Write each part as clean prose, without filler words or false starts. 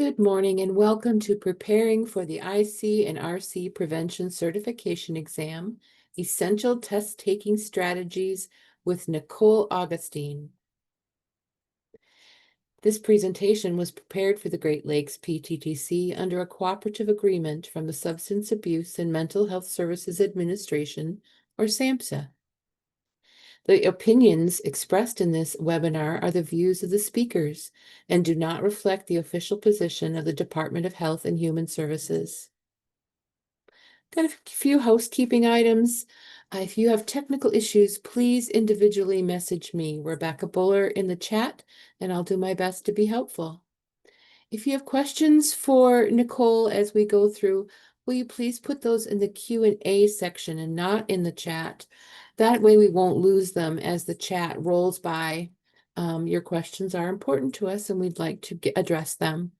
Good morning and welcome to Preparing for the IC&RC Prevention Certification Exam, Essential Test-Taking Strategies with Nicole Augustine. This presentation was prepared for the Great Lakes PTTC under a cooperative agreement from the Substance Abuse and Mental Health Services Administration, or SAMHSA. The opinions expressed in this webinar are the views of the speakers and do not reflect the official position of the Department of Health and Human Services. Got a few housekeeping items. If you have technical issues, please individually message me, Rebecca Buller, in the chat, and I'll do my best to be helpful. If you have questions for Nicole as we go through, will you please put those in the Q&A section and not in the chat? That way we won't lose them as the chat rolls by. Your questions are important to us and we'd like to address them.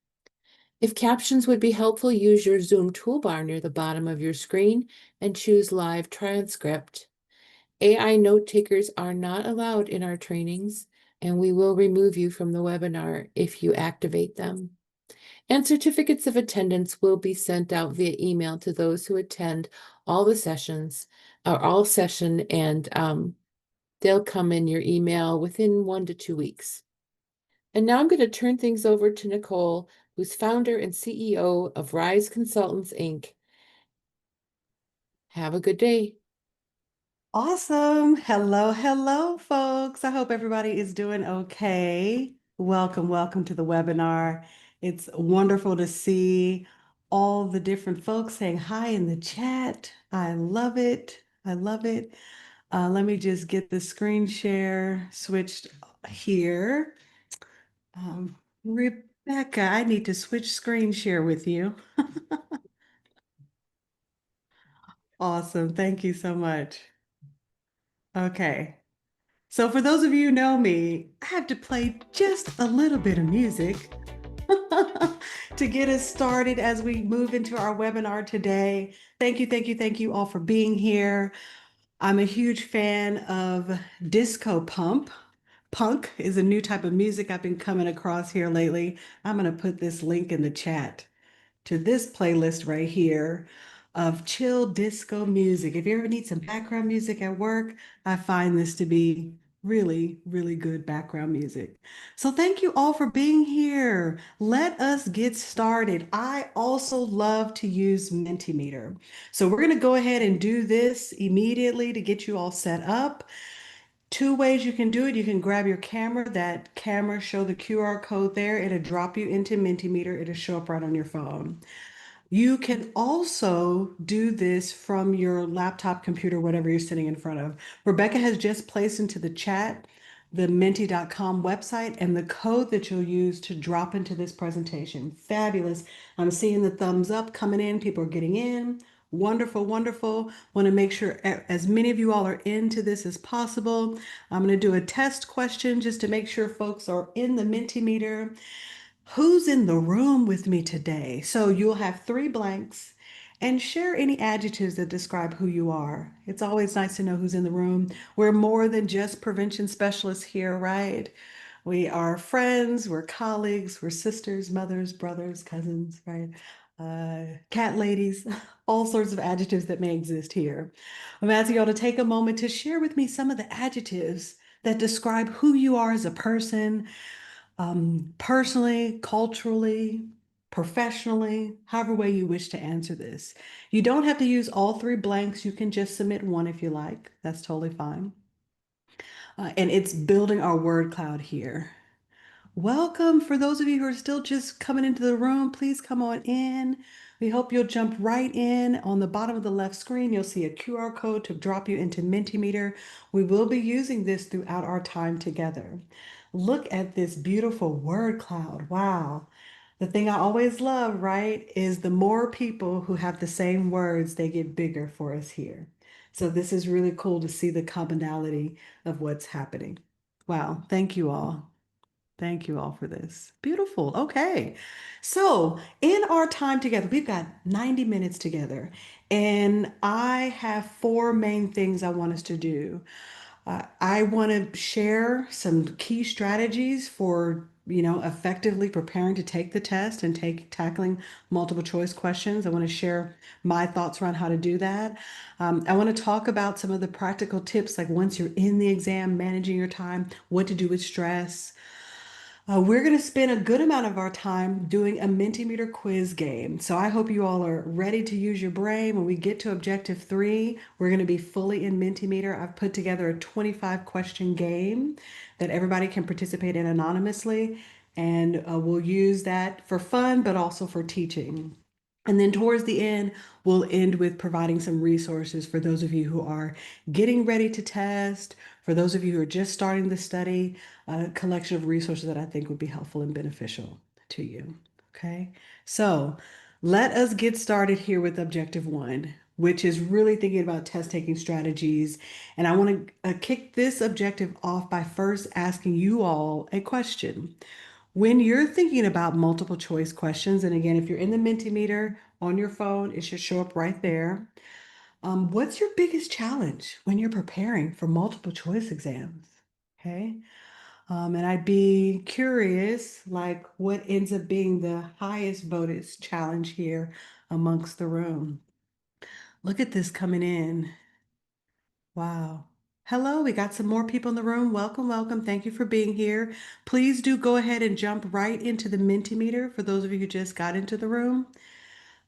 If captions would be helpful, use your Zoom toolbar near the bottom of your screen and choose Live Transcript. AI note takers are not allowed in our trainings, and we will remove you from the webinar if you activate them. And certificates of attendance will be sent out via email to those who attend all the sessions, or all session, and they'll come in your email within 1 to 2 weeks. And now I'm going to turn things over to Nicole, who's founder and CEO of Rise Consultants, Inc. Have a good day. Awesome. Hello, folks. I hope everybody is doing okay. Welcome to the webinar. It's wonderful to see all the different folks saying hi in the chat. I love it. Let me just get the screen share switched here. Rebecca, I need to switch screen share with you. Awesome. Thank you so much. Okay. So for those of you who know me, I have to play just a little bit of music to get us started as we move into our webinar today. Thank you all for being here. I'm a huge fan of disco pump. Punk is a new type of music I've been coming across here lately. I'm going to put this link in the chat to this playlist right here of chill disco music. If you ever need some background music at work, I find this to be really good background music. So thank you all for being here. Let us get started. I also love to use Mentimeter. So we're going to go ahead and do this immediately to get you all set up. Two ways you can do it. You can grab your camera, that camera, show the QR code there. It'll drop you into Mentimeter. It'll show up right on your phone. You can also do this from your laptop, computer, whatever you're sitting in front of. Rebecca has just placed into the chat the menti.com website and the code that you'll use to drop into this presentation. Fabulous. I'm seeing the thumbs up coming in. People are getting in. Wonderful. Want to make sure as many of you all are into this as possible. I'm going to do a test question just to make sure folks are in the Mentimeter. Who's in the room with me today? So you'll have 3 blanks and share any adjectives that describe who you are. It's always nice to know who's in the room. We're more than just prevention specialists here, right? We are friends, we're colleagues, we're sisters, mothers, brothers, cousins, right? Cat ladies, all sorts of adjectives that may exist here. I'm asking y'all to take a moment to share with me some of the adjectives that describe who you are as a person, personally, culturally, professionally, however way you wish to answer this. You don't have to use all 3 blanks. You can just submit one if you like. That's totally fine. And it's building our word cloud here. Welcome. For those of you who are still just coming into the room, please come on in. We hope you'll jump right in. On the bottom of the left screen, you'll see a QR code to drop you into Mentimeter. We will be using this throughout our time together. Look at this beautiful word cloud. Wow. The thing I always love, right, is the more people who have the same words, they get bigger for us here. So this is really cool to see the commonality of what's happening. Wow. Thank you all. Thank you all for this. Beautiful. Okay. So, in our time together, we've got 90 minutes together, and I have 4 main things I want us to do. I want to share some key strategies for, effectively preparing to take the test and tackling multiple choice questions. I want to share my thoughts around how to do that. I want to talk about some of the practical tips, like once you're in the exam, managing your time, what to do with stress. We're going to spend a good amount of our time doing a Mentimeter quiz game. So I hope you all are ready to use your brain. When we get to objective three, we're going to be fully in Mentimeter. I've put together a 25 question game that everybody can participate in anonymously. And we'll use that for fun, but also for teaching. And then towards the end, we'll end with providing some resources for those of you who are getting ready to test, for those of you who are just starting the study, a collection of resources that I think would be helpful and beneficial to you. Okay, so let us get started here with objective one, which is really thinking about test taking strategies. And I want to kick this objective off by first asking you all a question. When you're thinking about multiple choice questions, and again, if you're in the Mentimeter on your phone, it should show up right there. What's your biggest challenge when you're preparing for multiple choice exams? Okay. And I'd be curious, like, what ends up being the highest voted challenge here amongst the room? Look at this coming in. Wow. Hello, we got some more people in the room. Welcome, welcome. Thank you for being here. Please do go ahead and jump right into the Mentimeter for those of you who just got into the room.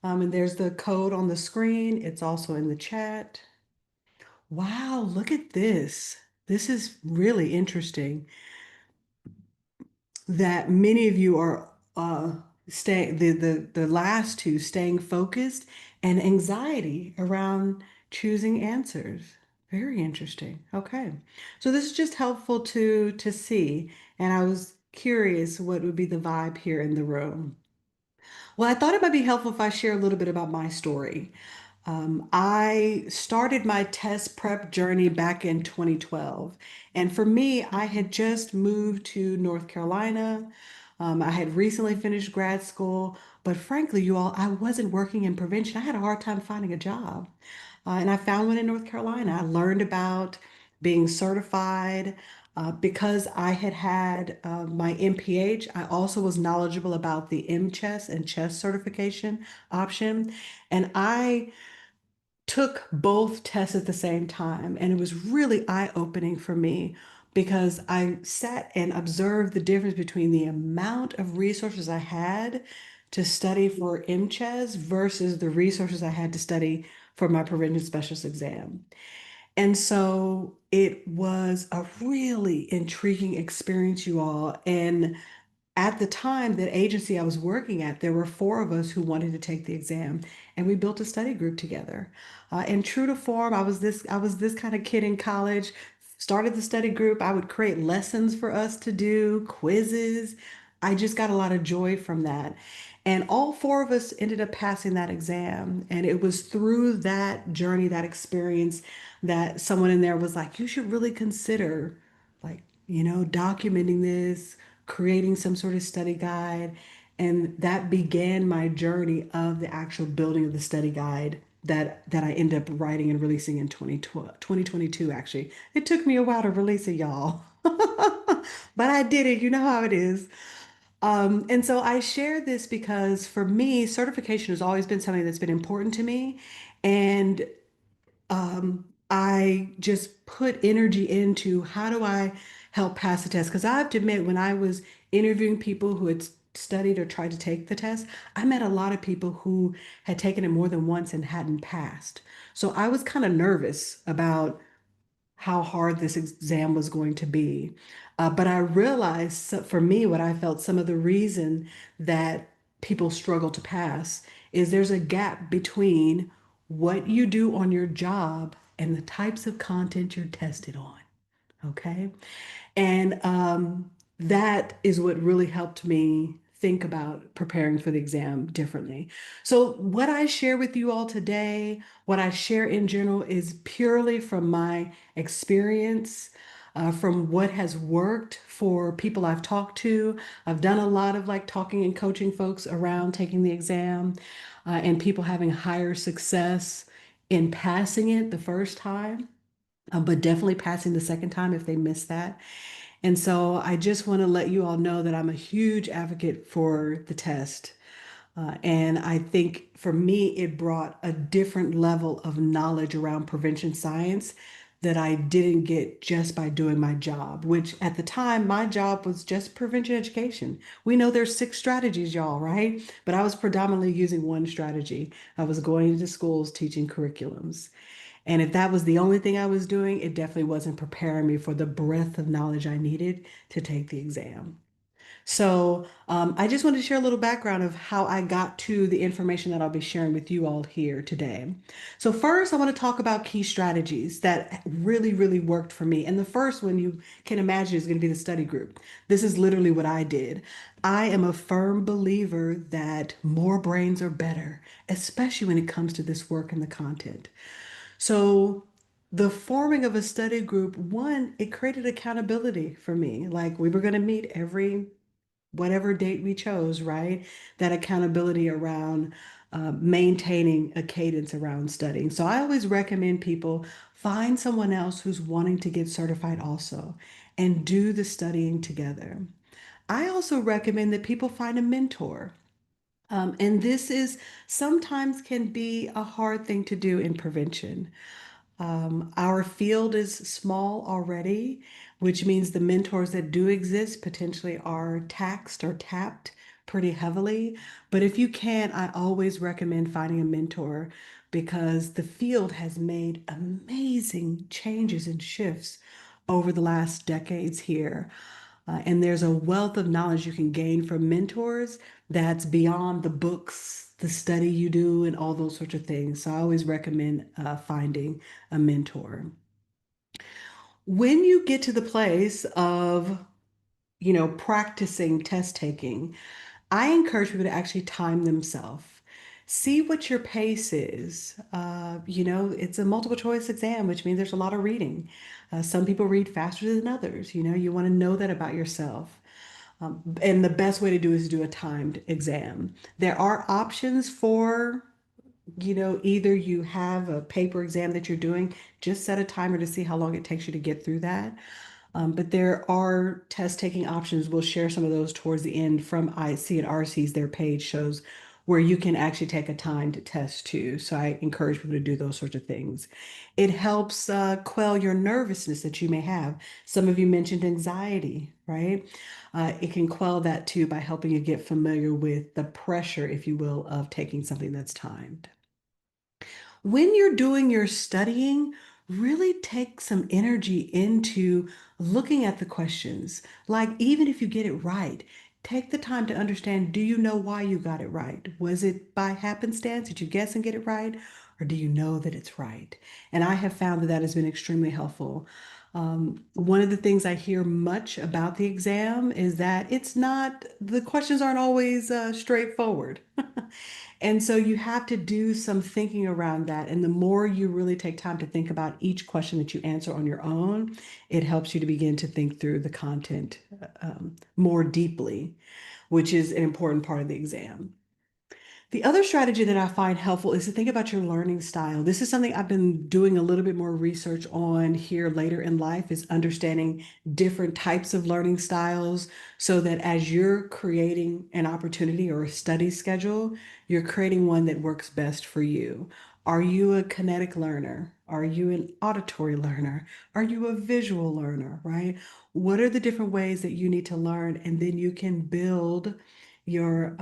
And there's the code on the screen. It's also in the chat. Wow, look at this. This is really interesting that many of you are staying the last two staying focused and anxiety around choosing answers. Very interesting. Okay. So this is just helpful to see. And I was curious what would be the vibe here in the room. Well, I thought it might be helpful if I share a little bit about my story. I started my test prep journey back in 2012. And for me, I had just moved to North Carolina. I had recently finished grad school, but frankly, you all, I wasn't working in prevention. I had a hard time finding a job. And I found one in North Carolina. I learned about being certified. Because I had had my MPH, I also was knowledgeable about the MCHES and CHES certification option. And I took both tests at the same time, and it was really eye-opening for me because I sat and observed the difference between the amount of resources I had to study for MCHES versus the resources I had to study for my prevention specialist exam. And so it was a really intriguing experience, you all. And at the time, that agency I was working at, there were four of us who wanted to take the exam, and we built a study group together. And true to form, I was this kind of kid in college. Started the study group. I would create lessons for us to do, quizzes. I just got a lot of joy from that. And all four of us ended up passing that exam. And it was through that journey, that experience, that someone in there was like, you should really consider, like, documenting this, creating some sort of study guide. And that began my journey of the actual building of the study guide that I ended up writing and releasing in 2012, 2022, actually. It took me a while to release it, y'all. But I did it. You know how it is. And so I share this because for me, certification has always been something that's been important to me. And I just put energy into how do I help pass the test? Because I have to admit, when I was interviewing people who had studied or tried to take the test, I met a lot of people who had taken it more than once and hadn't passed. So I was kind of nervous about how hard this exam was going to be. But I realized for me, what I felt some of the reason that people struggle to pass is there's a gap between what you do on your job and the types of content you're tested on. Okay. And that is what really helped me think about preparing for the exam differently. So, what I share with you all today, what I share in general, is purely from my experience, from what has worked for people I've talked to. I've done a lot of like talking and coaching folks around taking the exam, and people having higher success in passing it the first time. but definitely passing the second time if they miss that. And so I just want to let you all know that I'm a huge advocate for the test. And I think for me, it brought a different level of knowledge around prevention science that I didn't get just by doing my job, which at the time, my job was just prevention education. We know there's 6 strategies, y'all, right? But I was predominantly using one strategy. I was going into schools teaching curriculums. And if that was the only thing I was doing, it definitely wasn't preparing me for the breadth of knowledge I needed to take the exam. So I just wanted to share a little background of how I got to the information that I'll be sharing with you all here today. So first, I want to talk about key strategies that really, really worked for me. And the first one you can imagine is going to be the study group. This is literally what I did. I am a firm believer that more brains are better, especially when it comes to this work and the content. So the forming of a study group, one, it created accountability for me. Like we were going to meet every whatever date we chose, right? That accountability around maintaining a cadence around studying. So I always recommend people find someone else who's wanting to get certified also and do the studying together. I also recommend that people find a mentor. And this is sometimes can be a hard thing to do in prevention. Our field is small already, which means the mentors that do exist potentially are taxed or tapped pretty heavily. But if you can't, I always recommend finding a mentor because the field has made amazing changes and shifts over the last decades here. And there's a wealth of knowledge you can gain from mentors that's beyond the books, the study you do, and all those sorts of things. So I always recommend finding a mentor. When you get to the place of, practicing test taking, I encourage people to actually time themselves. See what your pace is. It's a multiple choice exam, which means there's a lot of reading. Some people read faster than others. You want to know that about yourself. And the best way to do is do a timed exam. There are options for, either you have a paper exam that you're doing, just set a timer to see how long it takes you to get through that. But there are test taking options. We'll share some of those towards the end from IC&RC's. Their page shows where you can actually take a timed test too. So I encourage people to do those sorts of things. It helps quell your nervousness that you may have. Some of you mentioned anxiety, right? It can quell that too by helping you get familiar with the pressure, if you will, of taking something that's timed. When you're doing your studying, really take some energy into looking at the questions. Like, even if you get it right, take the time to understand, do you know why you got it right? Was it by happenstance? Did you guess and get it right? Or do you know that it's right? And I have found that that has been extremely helpful. One of the things I hear much about the exam is that the questions aren't always straightforward. And so you have to do some thinking around that. And the more you really take time to think about each question that you answer on your own, it helps you to begin to think through the content more deeply, which is an important part of the exam. The other strategy that I find helpful is to think about your learning style. This is something I've been doing a little bit more research on here later in life, is understanding different types of learning styles so that as you're creating an opportunity or a study schedule, you're creating one that works best for you. Are you a kinetic learner? Are you an auditory learner? Are you a visual learner, right? What are the different ways that you need to learn? And then you can build your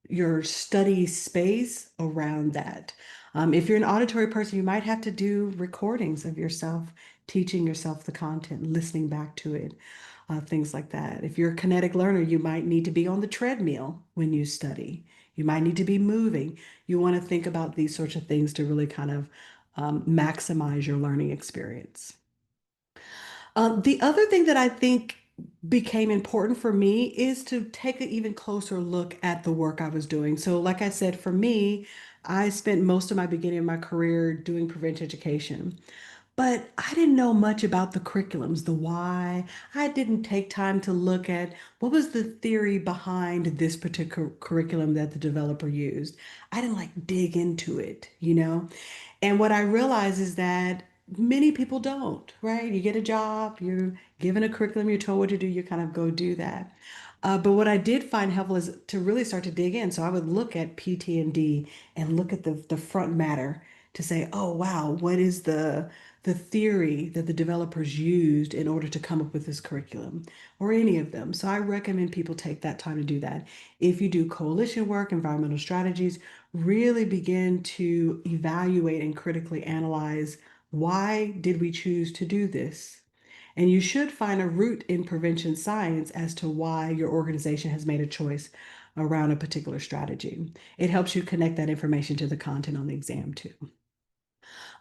your study space around that. If you're an auditory person, you might have to do recordings of yourself, teaching yourself the content, listening back to it, things like that. If you're a kinetic learner, you might need to be on the treadmill when you study. You might need to be moving. You want to think about these sorts of things to really kind of maximize your learning experience. The other thing that I think became important for me is to take an even closer look at the work I was doing. So, like I said, for me, I spent most of my beginning of my career doing prevention education, but I didn't know much about the curriculums, the why. I didn't take time to look at what was the theory behind this particular curriculum that the developer used. I didn't like dig into it. And what I realized is that many people don't, right? You get a job, you're given a curriculum, you're told what to do, you kind of go do that. But what I did find helpful is to really start to dig in. So I would look at PT&D and look at the front matter to say, oh wow, what is the theory that the developers used in order to come up with this curriculum or any of them. So I recommend people take that time to do that. If you do coalition work, environmental strategies, really begin to evaluate and critically analyze why did we choose to do this? And you should find a root in prevention science as to why your organization has made a choice around a particular strategy. It helps you connect that information to the content on the exam too.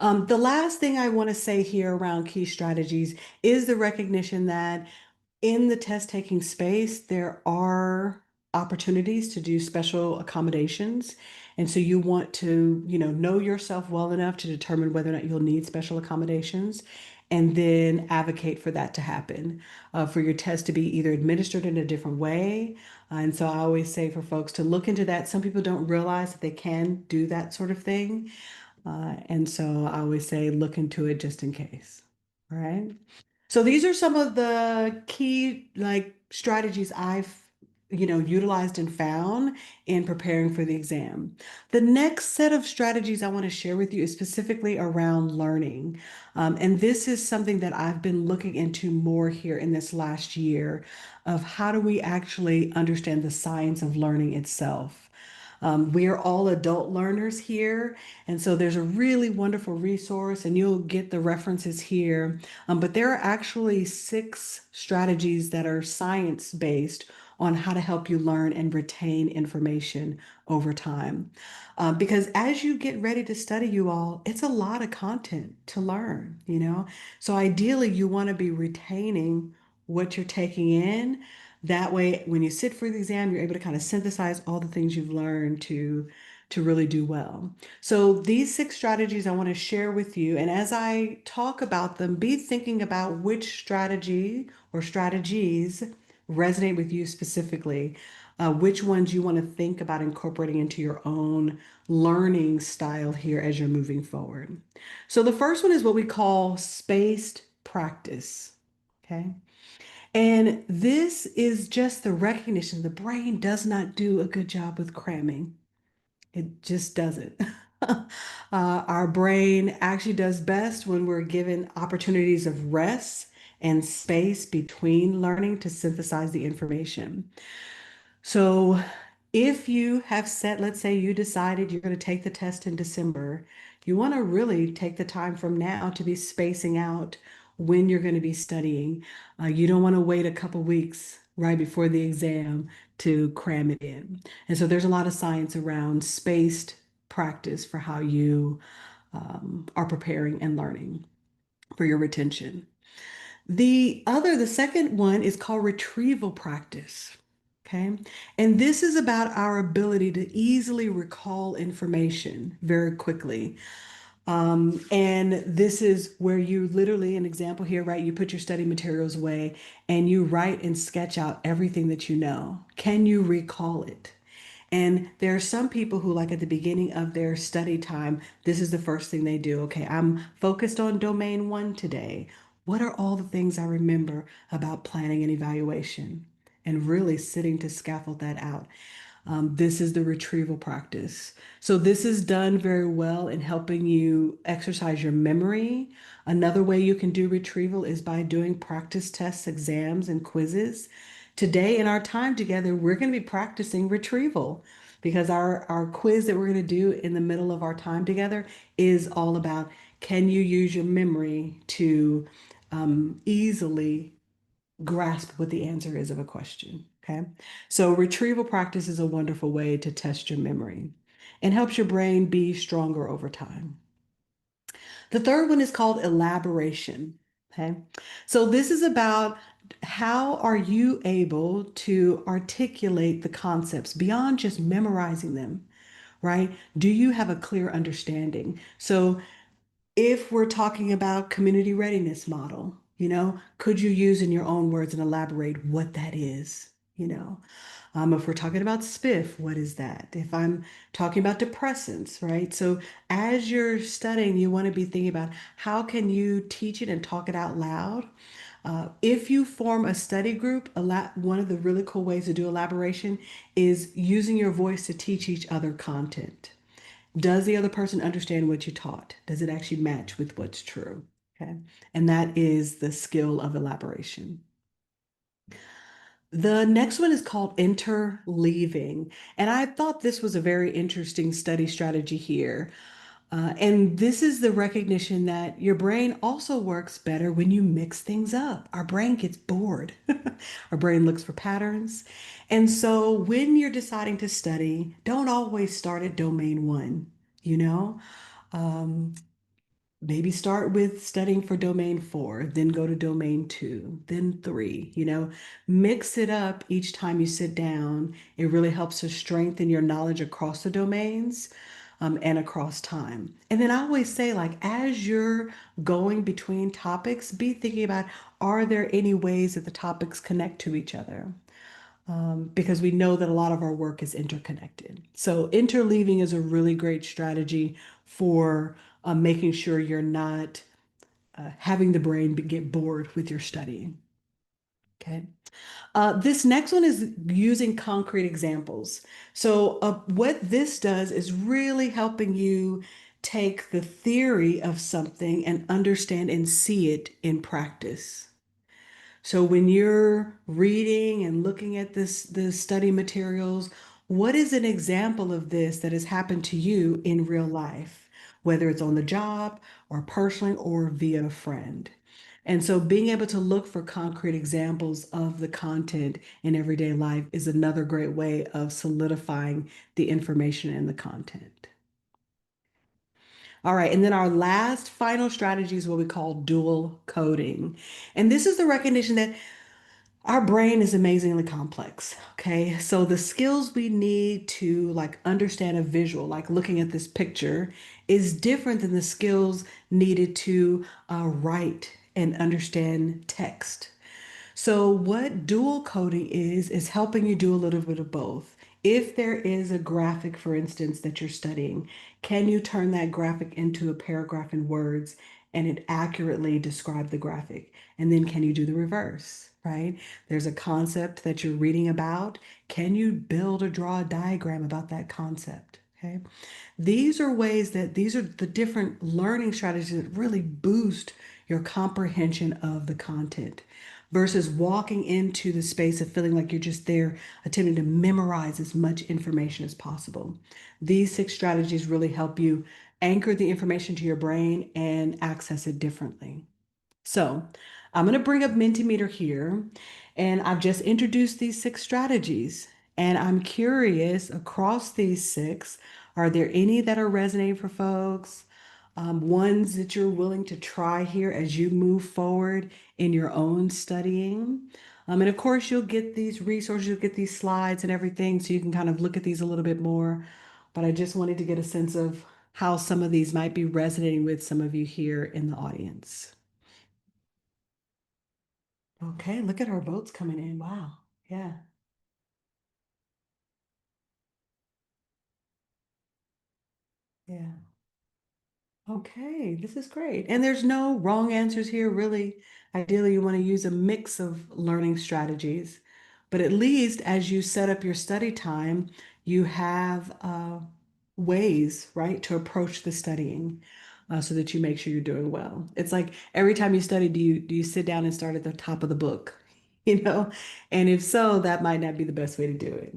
The last thing I want to say here around key strategies is the recognition that in the test taking space, there are opportunities to do special accommodations. And so you want to, know yourself well enough to determine whether or not you'll need special accommodations and then advocate for that to happen, for your test to be either administered in a different way. And so I always say for folks to look into that. Some people don't realize that they can do that sort of thing. And so I always say look into it just in case. All right. So these are some of the key strategies I've utilized and found in preparing for the exam. The next set of strategies I want to share with you is specifically around learning. And this is something that I've been looking into more here in this last year of how do we actually understand the science of learning itself. We are all adult learners here, and so there's a really wonderful resource, and you'll get the references here. But there are actually 6 strategies that are science-based on how to help you learn and retain information over time. Because as you get ready to study, you all, it's a lot of content to learn. So ideally, you want to be retaining what you're taking in. That way, when you sit for the exam, you're able to kind of synthesize all the things you've learned to really do well. So these 6 strategies I want to share with you. And as I talk about them, be thinking about which strategy or strategies resonate with you specifically, which ones you want to think about incorporating into your own learning style here as you're moving forward. So the first one is what we call spaced practice. Okay. And this is just the recognition the brain does not do a good job with cramming. It just doesn't. Our brain actually does best when we're given opportunities of rest and space between learning to synthesize the information. So if you have set, let's say you decided you're going to take the test in December, you want to really take the time from now to be spacing out when you're going to be studying. You don't want to wait a couple weeks right before the exam to cram it in. And so there's a lot of science around spaced practice for how you are preparing and learning for your retention. The second one is called retrieval practice. Okay. And this is about our ability to easily recall information very quickly. And this is where you literally, an example here, right? You put your study materials away and you write and sketch out everything that you know. Can you recall it? And there are some people who, like at the beginning of their study time, this is the first thing they do. Okay, I'm focused on domain 1 today. What are all the things I remember about planning and evaluation? And really sitting to scaffold that out. This is the retrieval practice. So this is done very well in helping you exercise your memory. Another way you can do retrieval is by doing practice tests, exams, and quizzes. Today in our time together, we're going to be practicing retrieval because our quiz that we're going to do in the middle of our time together is all about can you use your memory to easily grasp what the answer is of a question. Okay. So retrieval practice is a wonderful way to test your memory and helps your brain be stronger over time. The third one is called elaboration. Okay. So this is about how are you able to articulate the concepts beyond just memorizing them, right? Do you have a clear understanding? So if we're talking about community readiness model, could you use in your own words and elaborate what that is? you know. If we're talking about spiff, what is that? If I'm talking about depressants, right? So as you're studying, you want to be thinking about how can you teach it and talk it out loud. If you form a study group, one of the really cool ways to do elaboration is using your voice to teach each other content. Does the other person understand what you taught? Does it actually match with what's true? Okay. And that is the skill of elaboration. The next one is called interleaving. And I thought this was a very interesting study strategy here. And this is the recognition that your brain also works better when you mix things up. Our brain gets bored. Our brain looks for patterns. And so when you're deciding to study, don't always start at domain one, you know? Um, Maybe start with studying for domain four, then go to domain two, then three, mix it up each time you sit down. It really helps to strengthen your knowledge across the domains, and across time. And then I always say, like, as you're going between topics, be thinking about, are there any ways that the topics connect to each other? Because we know that a lot of our work is interconnected. So interleaving is a really great strategy for making sure you're not having the brain get bored with your studying. Okay. This next one is using concrete examples. So what this does is really helping you take the theory of something and understand and see it in practice. So when you're reading and looking at the study materials, what is an example of this that has happened to you in real life, whether it's on the job or personally or via a friend? And so being able to look for concrete examples of the content in everyday life is another great way of solidifying the information in the content. All right, and then our last final strategy is what we call dual coding. And this is the recognition that our brain is amazingly complex. Okay. So the skills we need to like understand a visual, like looking at this picture, is different than the skills needed to write and understand text. So, what dual coding is helping you do a little bit of both. If there is a graphic, for instance, that you're studying, can you turn that graphic into a paragraph in words and it accurately describe the graphic? And then can you do the reverse, right? There's a concept that you're reading about. Can you build or draw a diagram about that concept? Okay. These are the different learning strategies that really boost your comprehension of the content versus walking into the space of feeling like you're just there attempting to memorize as much information as possible. These six strategies really help you anchor the information to your brain and access it differently. So I'm going to bring up Mentimeter here, and I've just introduced these six strategies. And I'm curious across these six, are there any that are resonating for folks? Ones that you're willing to try here as you move forward in your own studying? And of course, you'll get these resources, you'll get these slides and everything, so you can kind of look at these a little bit more. But I just wanted to get a sense of how some of these might be resonating with some of you here in the audience. Okay, look at our votes coming in. Wow. Yeah, yeah. Okay, this is great. And there's no wrong answers here, really. Ideally, you want to use a mix of learning strategies. But at least as you set up your study time, you have ways, right, to approach the studying so that you make sure you're doing well. It's like every time you study, do you sit down and start at the top of the book? You know? And if so, that might not be the best way to do it.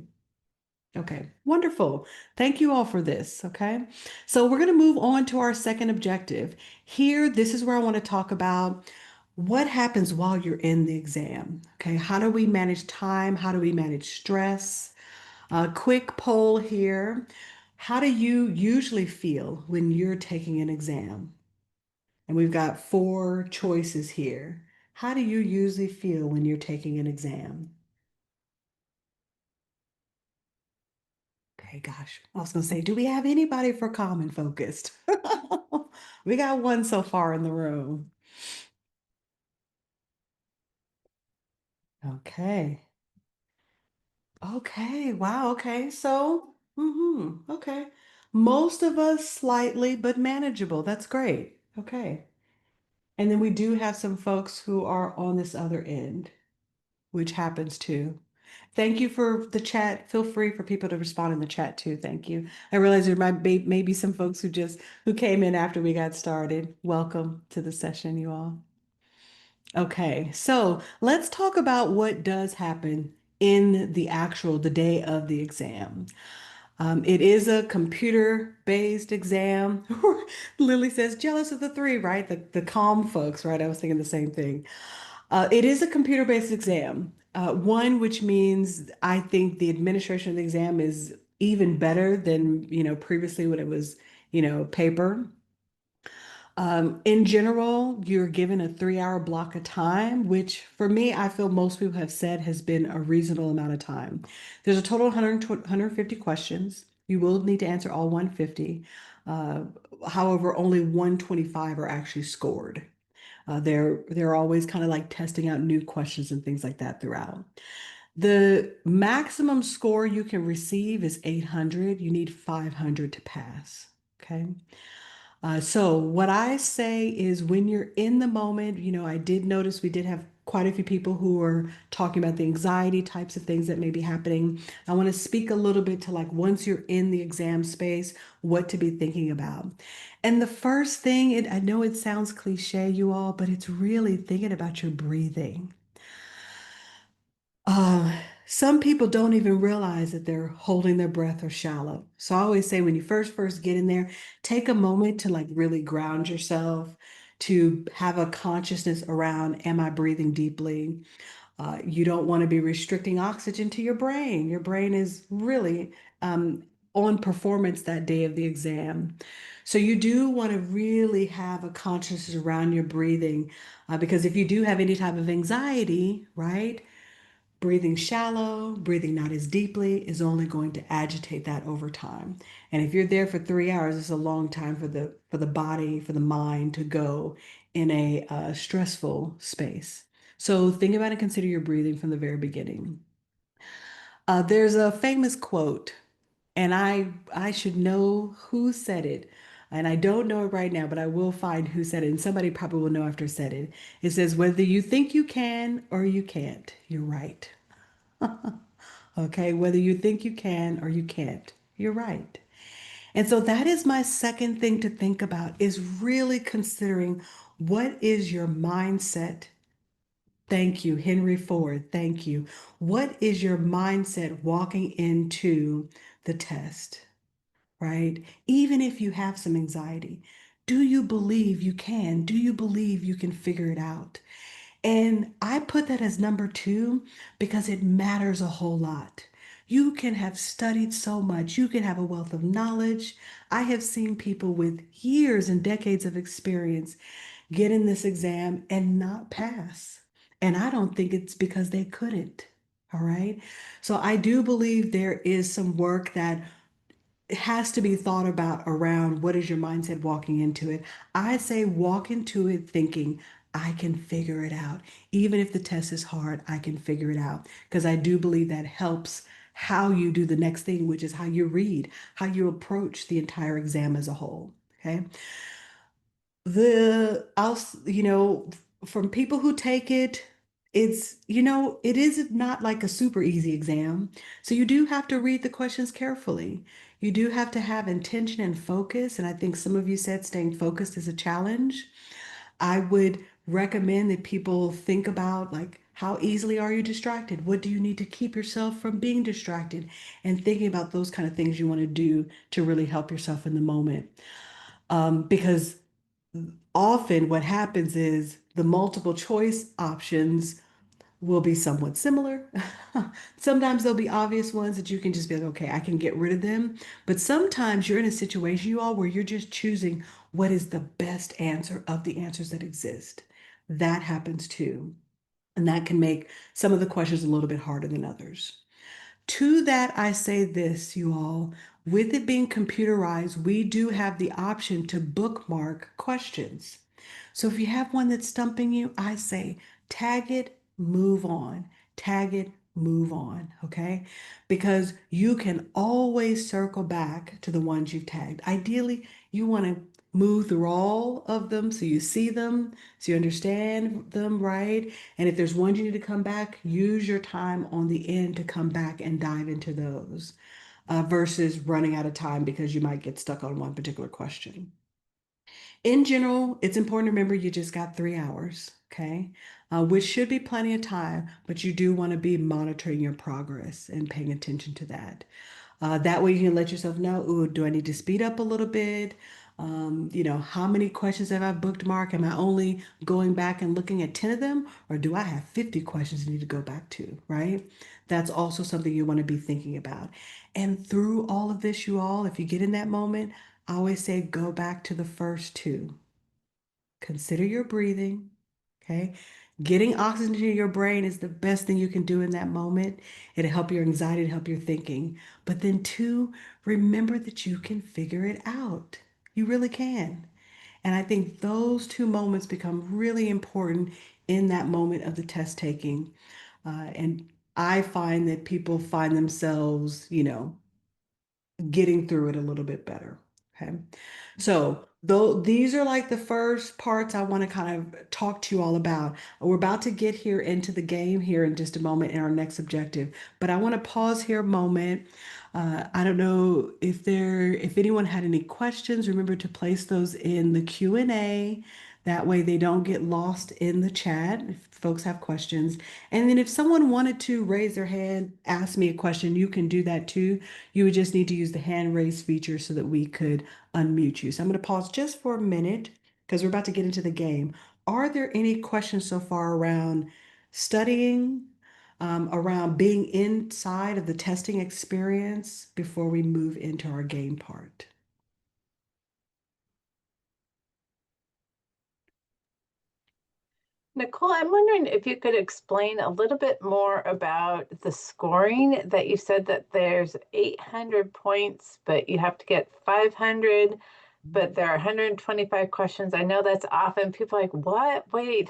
Okay, wonderful. Thank you all for this. Okay, so we're going to move on to our second objective. Here, this is where I want to talk about what happens while you're in the exam. Okay, how do we manage time? How do we manage stress? A quick poll here. How do you usually feel when you're taking an exam? And we've got four choices here. How do you usually feel when you're taking an exam? Okay, gosh. I was going to say, do we have anybody for common focused? We got one so far in the room. Okay. Okay. Wow. Okay. So, okay. Most of us slightly, but manageable. That's great. Okay. And then we do have some folks who are on this other end, which happens too. Thank you for the chat. Feel free for people to respond in the chat too. Thank you. I realize there might be maybe some folks who came in after we got started. Welcome to the session, you all. Okay, so let's talk about what does happen in the day of the exam. It is a computer-based exam. Lily says, jealous of the three, right? The calm folks, right? I was thinking the same thing. It is a computer-based exam. One, which means I think the administration of the exam is even better than, previously when it was, paper. In general, you're given a 3 hour block of time, which for me, I feel most people have said has been a reasonable amount of time. There's a total of 150 questions. You will need to answer all 150. Uh, However, only 125 are actually scored. They're always kind of like testing out new questions and things like that throughout. The maximum score you can receive is 800. You need 500 to pass. Okay. So what I say is when you're in the moment, I did notice we did have quite a few people who were talking about the anxiety types of things that may be happening. I want to speak a little bit to like once you're in the exam space, what to be thinking about. And the first thing, I know it sounds cliche, you all, but it's really thinking about your breathing. Some people don't even realize that they're holding their breath or shallow. So I always say when you first get in there, take a moment to like really ground yourself, to have a consciousness around, am I breathing deeply? You don't want to be restricting oxygen to your brain. Your brain is really on performance that day of the exam. So you do want to really have a consciousness around your breathing, because if you do have any type of anxiety, right? Breathing shallow, breathing not as deeply is only going to agitate that over time. And if you're there for 3 hours, it's a long time for the body, for the mind to go in a stressful space. So think about and consider your breathing from the very beginning. There's a famous quote, and I should know who said it. And I don't know it right now, but I will find who said it. And somebody probably will know after I said it. It says, whether you think you can or you can't, you're right. Okay, whether you think you can or you can't, you're right. And so that is my second thing to think about is really considering what is your mindset. Thank you, Henry Ford. Thank you. What is your mindset walking into the test, right? Even if you have some anxiety, do you believe you can? Do you believe you can figure it out? And I put that as number two because it matters a whole lot. You can have studied so much, you can have a wealth of knowledge. I have seen people with years and decades of experience get in this exam and not pass. And I don't think it's because they couldn't. All right. So I do believe there is some work that it has to be thought about around what is your mindset walking into it. I say walk into it thinking, I can figure it out. Even if the test is hard, I can figure it out. Because I do believe that helps how you do the next thing, which is how you read, how you approach the entire exam as a whole. Okay. From people who take it, it is not like a super easy exam. So you do have to read the questions carefully. You do have to have intention and focus. And I think some of you said staying focused is a challenge. I would recommend that people think about like, how easily are you distracted? What do you need to keep yourself from being distracted? And thinking about those kind of things you want to do to really help yourself in the moment. Because often what happens is the multiple choice options will be somewhat similar. Sometimes there'll be obvious ones that you can just be like, okay, I can get rid of them. But sometimes you're in a situation, you all, where you're just choosing what is the best answer of the answers that exist. That happens too. And that can make some of the questions a little bit harder than others. To that, I say this, you all, with it being computerized, we do have the option to bookmark questions. So if you have one that's stumping you, I say tag it, move on. Tag it, move on, okay? Because you can always circle back to the ones you've tagged. Ideally, you want to move through all of them so you see them, so you understand them, right? And if there's ones you need to come back, use your time on the end to come back and dive into those versus running out of time because you might get stuck on one particular question. In general, it's important to remember you just got 3 hours, okay? Which should be plenty of time, but you do want to be monitoring your progress and paying attention to that. That way you can let yourself know, ooh, do I need to speed up a little bit? How many questions have I bookmarked? Am I only going back and looking at 10 of them, or do I have 50 questions I need to go back to, right? That's also something you want to be thinking about. And through all of this, you all, if you get in that moment, I always say go back to the first two. Consider your breathing, okay? Getting oxygen to your brain is the best thing you can do in that moment. It'll help your anxiety, it'll help your thinking. But then, two, remember that you can figure it out. You really can. And I think those two moments become really important in that moment of the test taking. And I find that people find themselves, getting through it a little bit better. Okay. So though these are like the first parts I want to kind of talk to you all about. We're about to get here into the game here in just a moment in our next objective, but I want to pause here a moment. I don't know if anyone had any questions, remember to place those in the Q&A. That way they don't get lost in the chat if folks have questions. And then if someone wanted to raise their hand, ask me a question, you can do that too. You would just need to use the hand raise feature so that we could unmute you. So I'm going to pause just for a minute because we're about to get into the game. Are there any questions so far around studying, around being inside of the testing experience before we move into our game part? Nicole, I'm wondering if you could explain a little bit more about the scoring that you said that there's 800 points, but you have to get 500, but there are 125 questions. I know that's often people are like, what? Wait,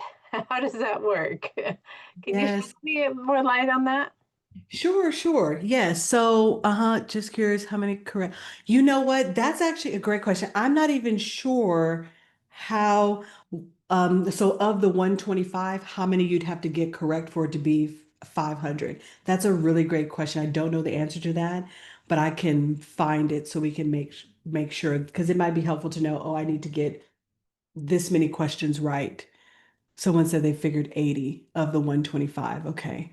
how does that work? Can you shed Yes. me more light on that? Sure, sure. Yes. So, just curious how many correct. You know what? That's actually a great question. I'm not even sure how, so of the 125, how many you'd have to get correct for it to be 500. That's a really great question. I don't know the answer to that, but I can find it so we can make sure because it might be helpful to know, oh, I need to get this many questions right. Someone said they figured 80 of the 125. Okay.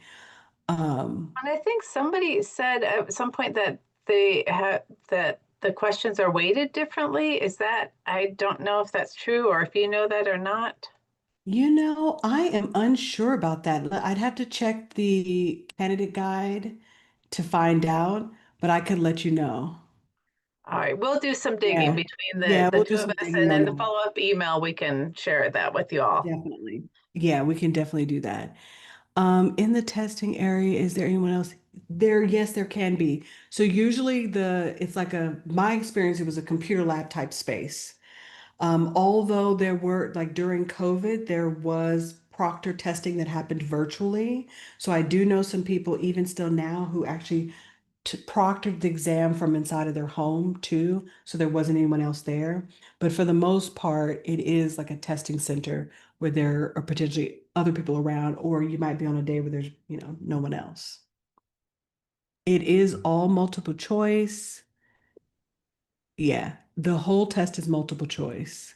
Um, And I think somebody said at some point that they have that the questions are weighted differently. Is that, I don't know if that's true or if you know that or not. I am unsure about that. I'd have to check the candidate guide to find out, but I could let you know. All right, we'll do some digging Yeah. between Yeah, the we'll do two of some us, digging and on then the that. follow-up email, we can share that with you all. Definitely. Yeah, we can definitely do that. In the testing area, is there anyone else? Yes, there can be. So usually it's like my experience, it was a computer lab type space. Although there were, like during COVID, there was proctor testing that happened virtually. So I do know some people, even still now, who actually proctored the exam from inside of their home too. So there wasn't anyone else there. But for the most part, it is like a testing center where there are potentially other people around, or you might be on a day where there's, no one else. It is all multiple choice. Yeah, the whole test is multiple choice.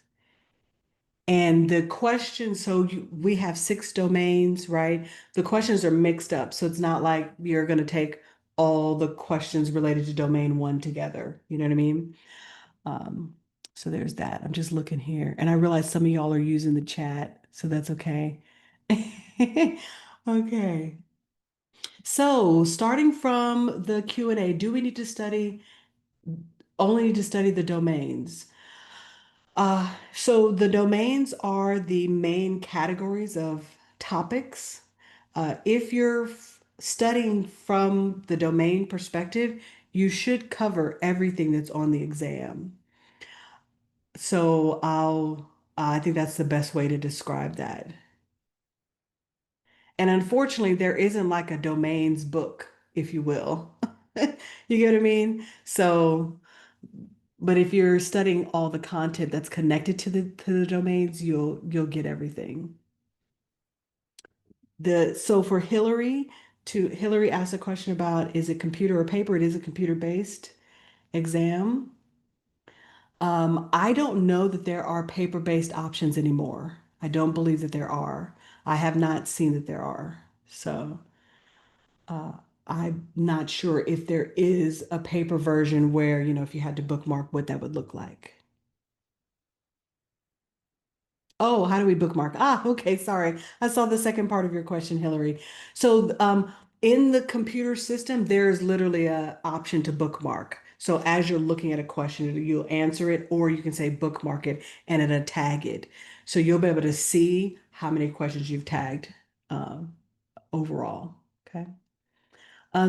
And the questions, so we have 6 domains, right? The questions are mixed up. So it's not like you're going to take all the questions related to domain one together. You know what I mean? Um, so there's that. I'm just looking here. And I realize some of y'all are using the chat, so that's okay. Okay. So starting from the Q&A, do we need to only need to study the domains? So the domains are the main categories of topics. If you're studying from the domain perspective, you should cover everything that's on the exam. So I think that's the best way to describe that. And unfortunately, there isn't like a domains book, if you will. You get what I mean? So, but if you're studying all the content that's connected to the domains, you'll get everything. So for Hillary asked a question about, is it computer or paper? It is a computer-based exam. I don't know that there are paper-based options anymore. I don't believe that there are. I have not seen that there are. So uh, I'm not sure if there is a paper version where, if you had to bookmark what that would look like. Oh, how do we bookmark? Okay, sorry. I saw the second part of your question, Hillary. So, in the computer system, there's literally a option to bookmark. So as you're looking at a question, you'll answer it, or you can say bookmark it and it'll tag it. So you'll be able to see how many questions you've tagged um, overall. Okay.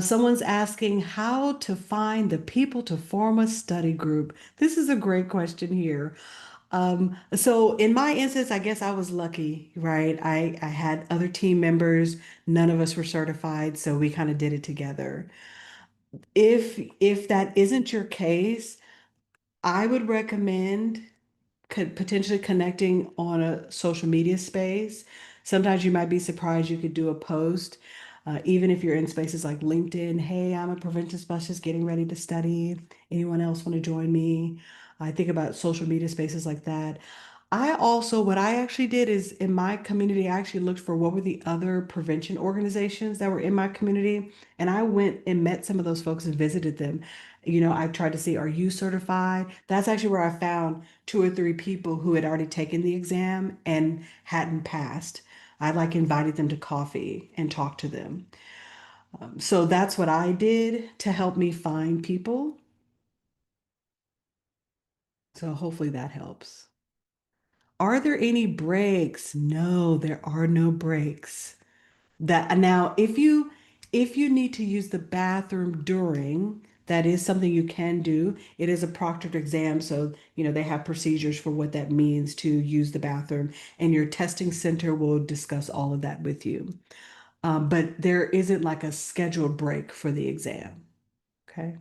Someone's asking how to find the people to form a study group. This is a great question here. So in my instance, I guess I was lucky, right? I had other team members. None of us were certified, so we kind of did it together. If that isn't your case, I would recommend could potentially connecting on a social media space. Sometimes you might be surprised you could do a post, even if you're in spaces like LinkedIn. Hey, I'm a prevention specialist getting ready to study. Anyone else want to join me? I think about social media spaces like that. What I actually did is in my community, I actually looked for what were the other prevention organizations that were in my community. And I went and met some of those folks and visited them. I tried to see, are you certified? That's actually where I found two or three people who had already taken the exam and hadn't passed. I like invited them to coffee and talked to them. So that's what I did to help me find people. So hopefully that helps. Are there any breaks? No, there are no breaks. That now, if you need to use the bathroom during, that is something you can do. It is a proctored exam, so they have procedures for what that means to use the bathroom, and your testing center will discuss all of that with you. But there isn't like a scheduled break for the exam. Okay.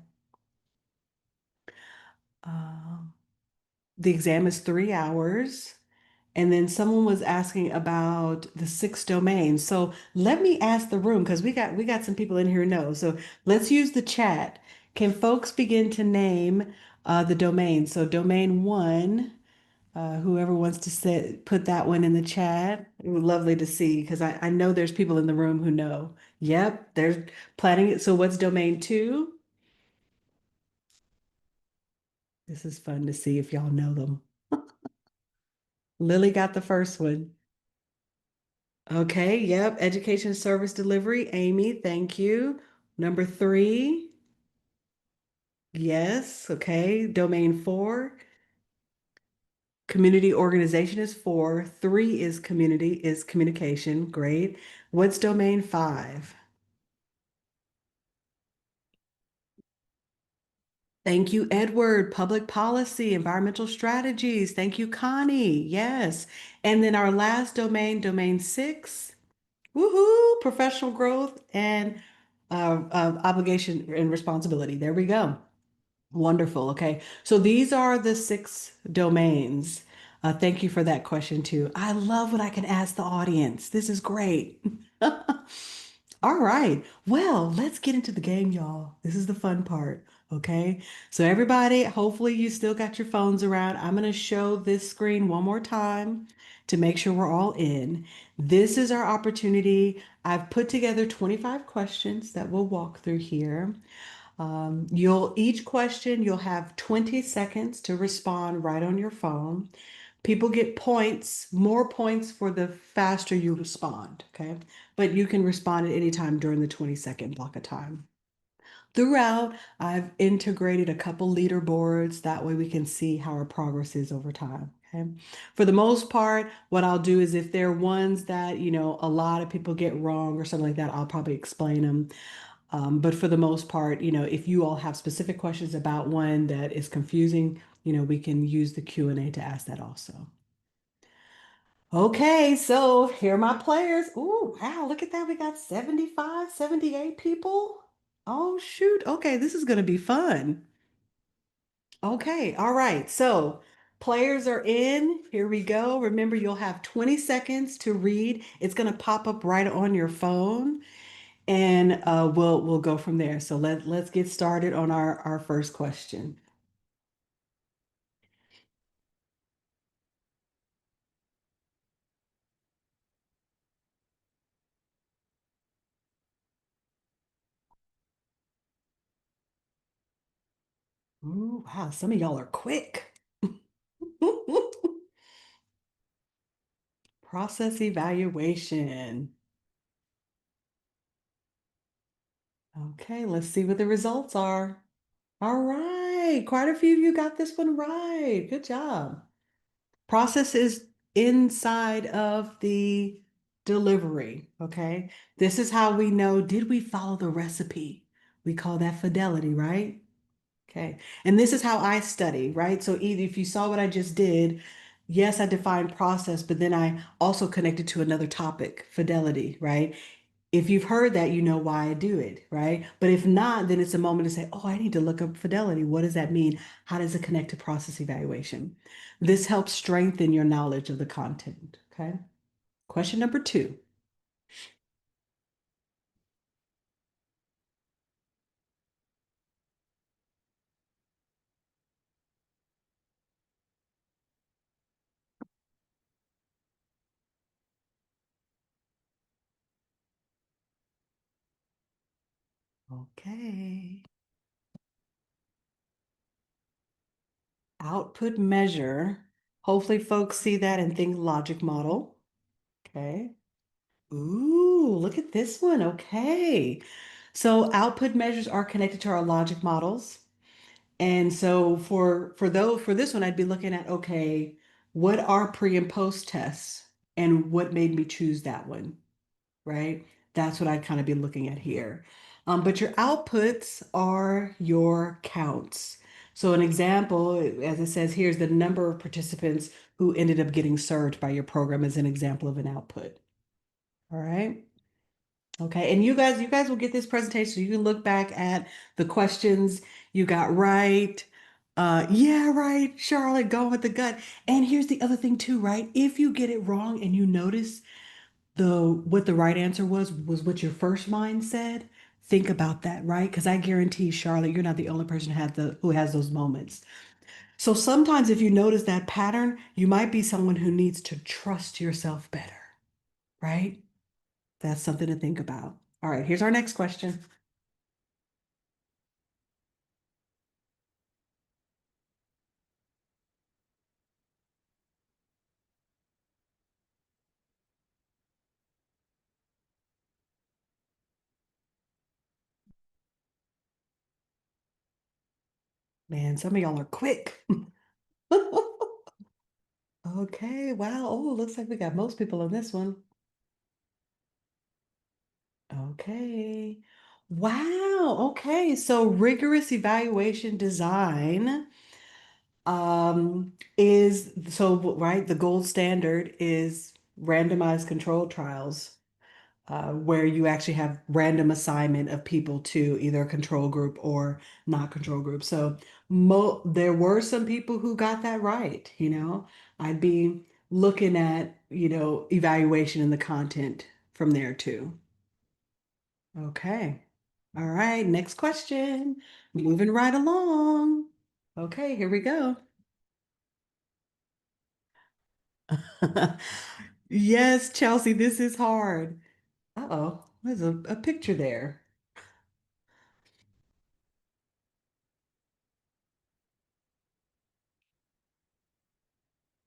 Um, the exam is 3 hours. And then someone was asking about the 6 domains. So let me ask the room because we got some people in here who know. So let's use the chat. Can folks begin to name the domains? So domain one, whoever wants to put that one in the chat. It would lovely to see because I know there's people in the room who know. Yep, they're planning it. So what's domain two? This is fun to see if y'all know them. Lily got the first one. Okay, yep. Education service delivery. Amy, thank you. Number three. Yes. Okay. Domain four. Community organization is four. Three is communication. Great. What's domain five? Thank you, Edward. Public policy, environmental strategies. Thank you, Connie. Yes. And then our last domain, domain six. Woohoo! Professional growth and obligation and responsibility. There we go. Wonderful. Okay. So these are the 6 domains. Thank you for that question, too. I love when I can ask the audience. This is great. All right. Well, let's get into the game, y'all. This is the fun part. Okay. So, everybody, hopefully, you still got your phones around. I'm going to show this screen one more time to make sure we're all in. This is our opportunity. I've put together 25 questions that we'll walk through here. Each question, you'll have 20 seconds to respond right on your phone. People get points, more points for the faster you respond, okay? But you can respond at any time during the 20-second block of time. Throughout, I've integrated a couple leaderboards. That way we can see how our progress is over time. Okay. For the most part, what I'll do is if there are ones that, a lot of people get wrong or something like that, I'll probably explain them. But for the most part, if you all have specific questions about one that is confusing, we can use the Q&A to ask that also. Okay, so here are my players. Ooh, wow, look at that. We got 75, 78 people. Oh, shoot. Okay, this is going to be fun. Okay, all right. So players are in. Here we go. Remember, you'll have 20 seconds to read. It's going to pop up right on your phone, and we'll go from there. So let's get started on our first question. Ooh, wow, some of y'all are quick. Process evaluation. Okay, let's see what the results are. All right, quite a few of you got this one right. Good job. Process is inside of the delivery. Okay, this is how we know, did we follow the recipe? We call that fidelity, right? Okay, and this is how I study, right? So either if you saw what I just did, yes, I defined process, but then I also connected to another topic, fidelity, right? If you've heard that, you know why I do it, right? But if not, then it's a moment to say, oh, I need to look up fidelity. What does that mean? How does it connect to process evaluation? This helps strengthen your knowledge of the content, okay? Question number two. Okay. Output measure. Hopefully folks see that and think logic model. Okay. Ooh, look at this one. Okay. So output measures are connected to our logic models. And so for this one, I'd be looking at, okay, what are pre and post tests and what made me choose that one, right? That's what I'd kind of be looking at here. But your outputs are your counts. So an example, as it says here, is the number of participants who ended up getting served by your program as an example of an output. All right. Okay, and you guys will get this presentation so you can look back at the questions you got right. Yeah, right, Charlotte, go with the gut. And here's the other thing too, right? If you get it wrong and you notice what the right answer was what your first mind said, think about that, right? Because I guarantee, Charlotte, you're not the only person who has those moments. So sometimes if you notice that pattern, you might be someone who needs to trust yourself better, right? That's something to think about. All right, here's our next question. Man, some of y'all are quick. Okay, wow. Oh, looks like we got most people on this one. Okay. Wow. Okay, so rigorous evaluation design is so right, the gold standard is randomized control trials. Where you actually have random assignment of people to either a control group or not control group. So there were some people who got that right, you know. I'd be looking at, evaluation and the content from there too. Okay. All right, next question. Moving right along. Okay, here we go. Yes, Chelsea, this is hard. Uh-oh, there's a picture there.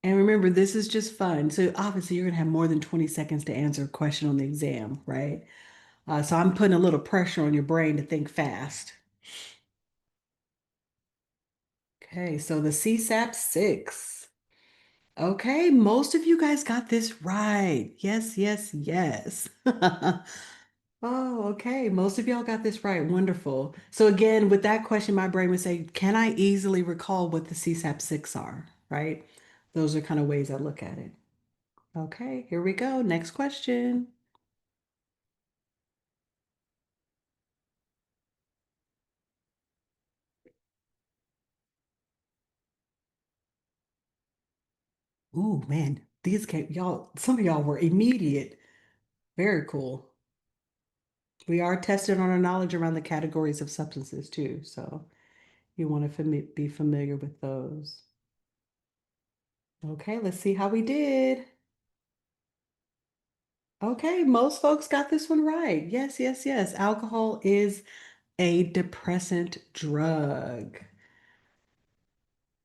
And remember, this is just fun. So obviously, you're going to have more than 20 seconds to answer a question on the exam, right? So I'm putting a little pressure on your brain to think fast. Okay, so the CSAP 6. Okay, most of you guys got this right. Yes, yes, yes. Oh, okay. Most of y'all got this right. Wonderful. So again, with that question, my brain would say, can I easily recall what the CSAP 6 are, right? Those are kind of ways I look at it. Okay, here we go. Next question. Ooh, man, these came, y'all, some of y'all were immediate. Very cool. We are tested on our knowledge around the categories of substances too, so you want to be familiar with those. Okay, let's see how we did. Okay, most folks got this one right. Yes, yes, yes. Alcohol is a depressant drug.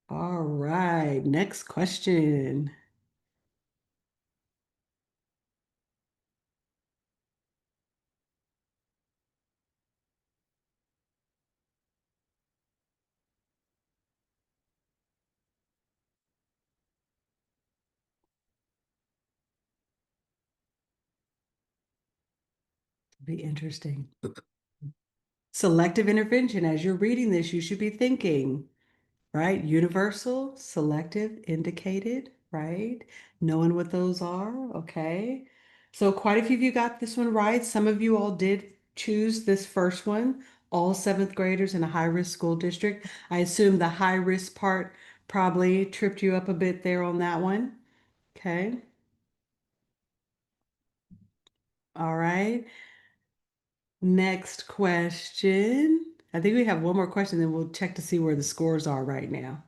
All right, next question. Be interesting. Selective intervention. As you're reading this, you should be thinking, right? Universal, selective, indicated, right? Knowing what those are, okay? So quite a few of you got this one right. Some of you all did choose this first one, all seventh graders in a high-risk school district. I assume the high-risk part probably tripped you up a bit there on that one. Okay. All right. Next question. I think we have one more question, then we'll check to see where the scores are right now.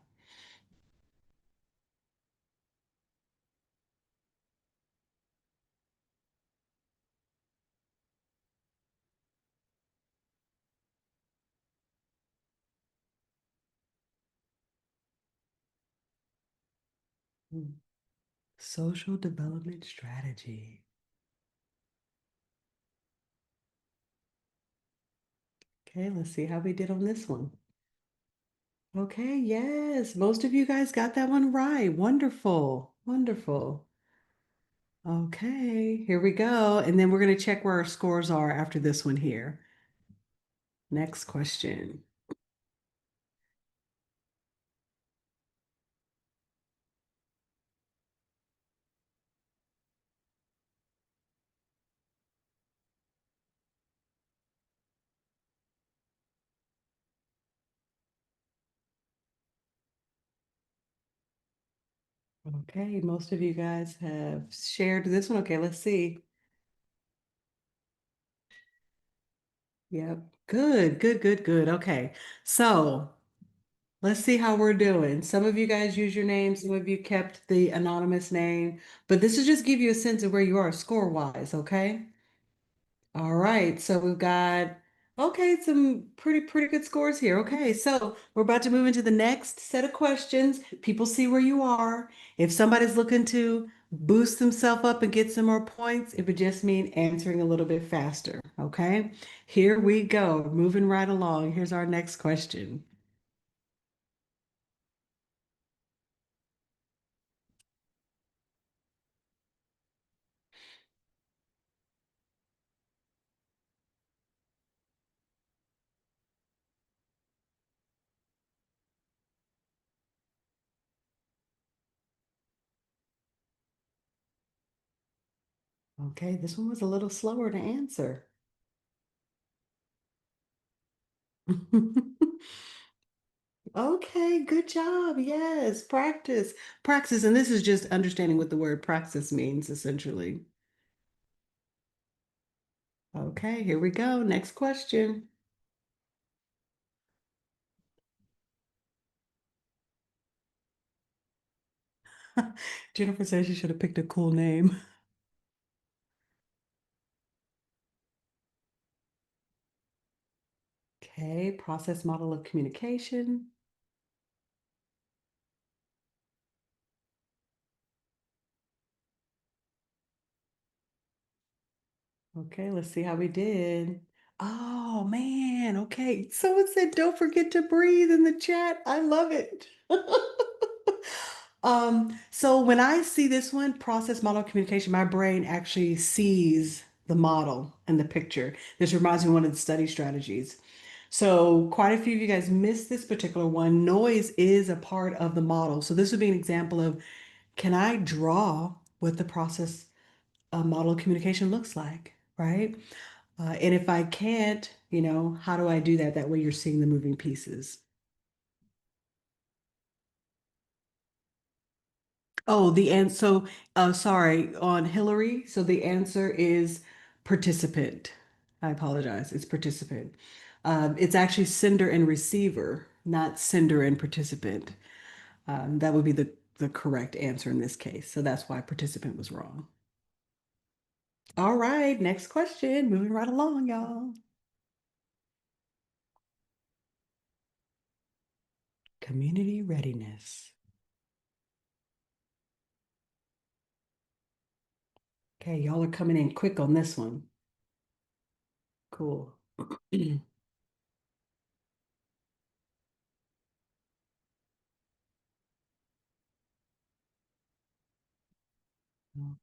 Hmm. Social development strategy. Okay, let's see how we did on this one. Okay, yes, most of you guys got that one right. Wonderful, wonderful. Okay, here we go. And then we're going to check where our scores are after this one here. Next question. Okay, most of you guys have shared this one. Okay, let's see. Yep. Good, good, good, good. Okay. So let's see how we're doing. Some of you guys use your name, some of you kept the anonymous name, but this will just give you a sense of where you are score-wise, okay? All right. So we've got okay, some pretty good scores here. Okay, so we're about to move into the next set of questions. People see where you are. If somebody's looking to boost themselves up and get some more points, it would just mean answering a little bit faster. Okay, here we go. Moving right along. Here's our next question. Okay, this one was a little slower to answer. Okay, good job. Yes, practice. Praxis, and this is just understanding what the word praxis means, essentially. Okay, here we go. Next question. Jennifer says you should have picked a cool name. Okay, process model of communication. Okay, let's see how we did. Oh man, okay. Someone said don't forget to breathe in the chat. I love it. So when I see this one, process model of communication, my brain actually sees the model and the picture. This reminds me of one of the study strategies. So quite a few of you guys missed this particular one. Noise is a part of the model. So this would be an example of, can I draw what the process model of communication looks like, right? And if I can't, how do I do that? That way you're seeing the moving pieces. Oh, sorry, on Hillary. So the answer is participant. I apologize. It's participant. It's actually sender and receiver, not sender and participant. That would be the correct answer in this case. So that's why participant was wrong. All right, next question. Moving right along, y'all. Community readiness. Okay, y'all are coming in quick on this one. Cool.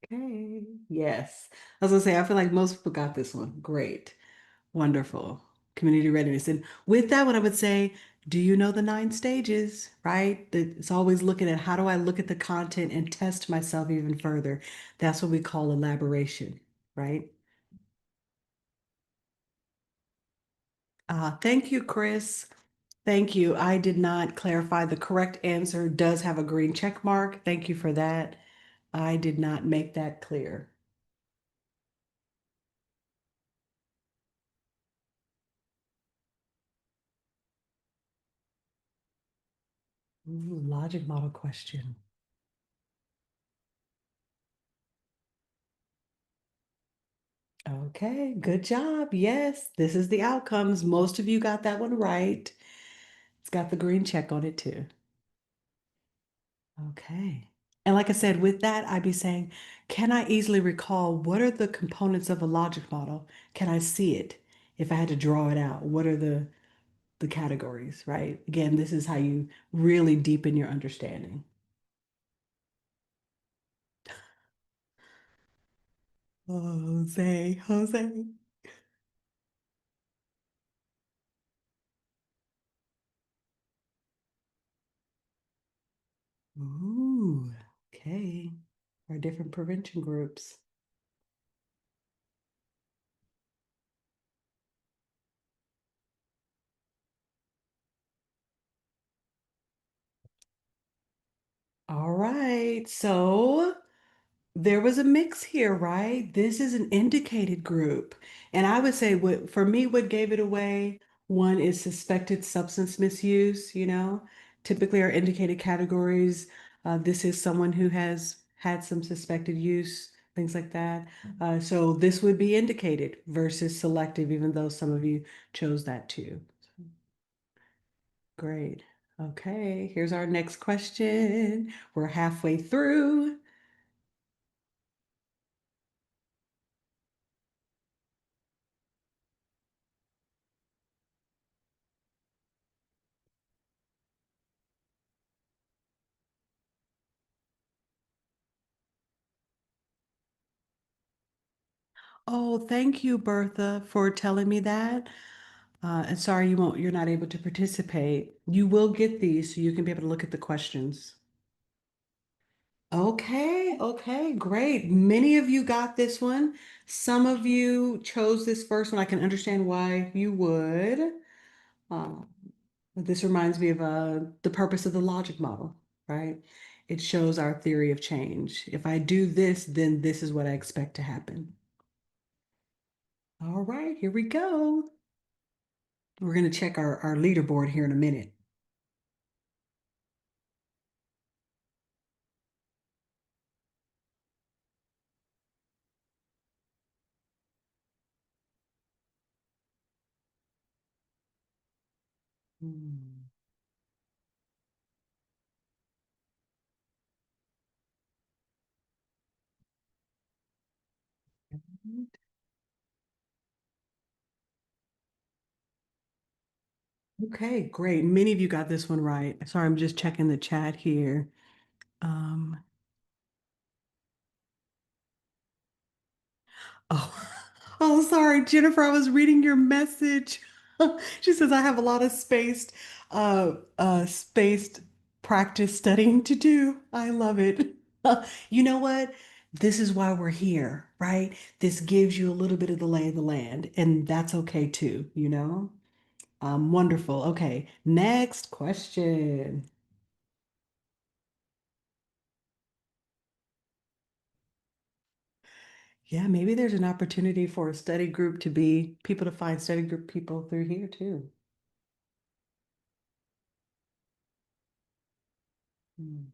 Okay. Yes. I was gonna say, I feel like most people got this one. Great. Wonderful. Community readiness. And with that one, I would say, do you know the 9 stages, right? It's always looking at how do I look at the content and test myself even further. That's what we call elaboration, right? Thank you, Chris. Thank you. I did not clarify. The correct answer does have a green check mark. Thank you for that. I did not make that clear. Ooh, logic model question. Okay, good job. Yes, this is the outcomes. Most of you got that one right. It's got the green check on it too. Okay. And like I said, with that, I'd be saying, can I easily recall what are the components of a logic model? Can I see it? If I had to draw it out, what are the categories, right? Again, this is how you really deepen your understanding. Oh, Jose, Jose. Ooh, okay. Our different prevention groups. All right. So there was a mix here, right? This is an indicated group. And I would say what for me, what gave it away, one is suspected substance misuse, Typically our indicated categories, this is someone who has had some suspected use, things like that. So this would be indicated versus selective, even though some of you chose that too. Great. Okay, here's our next question. We're halfway through. Oh, thank you, Bertha, for telling me that. And sorry you're not able to participate. You will get these so you can be able to look at the questions. Okay, okay, great. Many of you got this one. Some of you chose this first one. I can understand why you would. Uh, this reminds me of the purpose of the logic model, right? It shows our theory of change. If I do this, then this is what I expect to happen. All right, here we go. We're going to check our leaderboard here in a minute. Hmm. Okay, great. Many of you got this one right. Sorry, I'm just checking the chat here. Um, oh, oh, sorry, Jennifer, I was reading your message. She says I have a lot of spaced practice studying to do. I love it. You know what? this is why we're here, right? This gives you a little bit of the lay of the land, and that's okay too, you know? Wonderful. Okay, next question. Yeah, maybe there's an opportunity for a study group to be people to find study group people through here too. Hmm.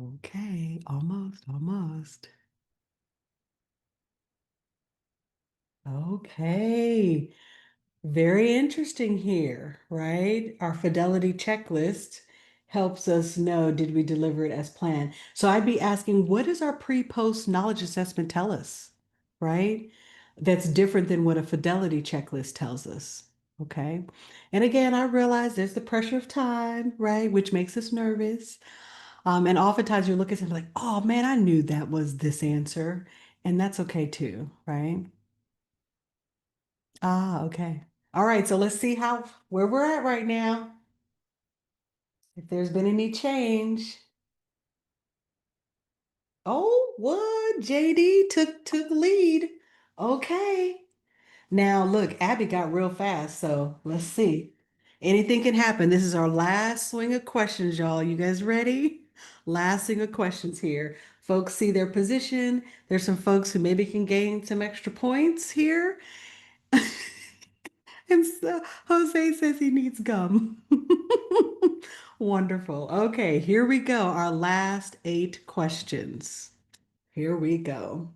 Okay, almost, almost. Okay, very interesting here, right? Our fidelity checklist helps us know did we deliver it as planned. So I'd be asking, what does our pre-post knowledge assessment tell us, right? That's different than what a fidelity checklist tells us. Okay. And again, I realize there's the pressure of time, right? Which makes us nervous. And oftentimes you look at something like, oh man, I knew that was this answer. And that's okay too, right? Ah, okay. All right, so let's see how where we're at right now. If there's been any change. Oh, what? JD took lead. Okay. Now look, Abby got real fast, so let's see. Anything can happen. This is our last swing of questions, y'all. You guys ready? Last swing of questions here. Folks see their position. There's some folks who maybe can gain some extra points here. And so Jose says he needs gum. Wonderful. Okay, here we go. Our last 8 questions. Here we go.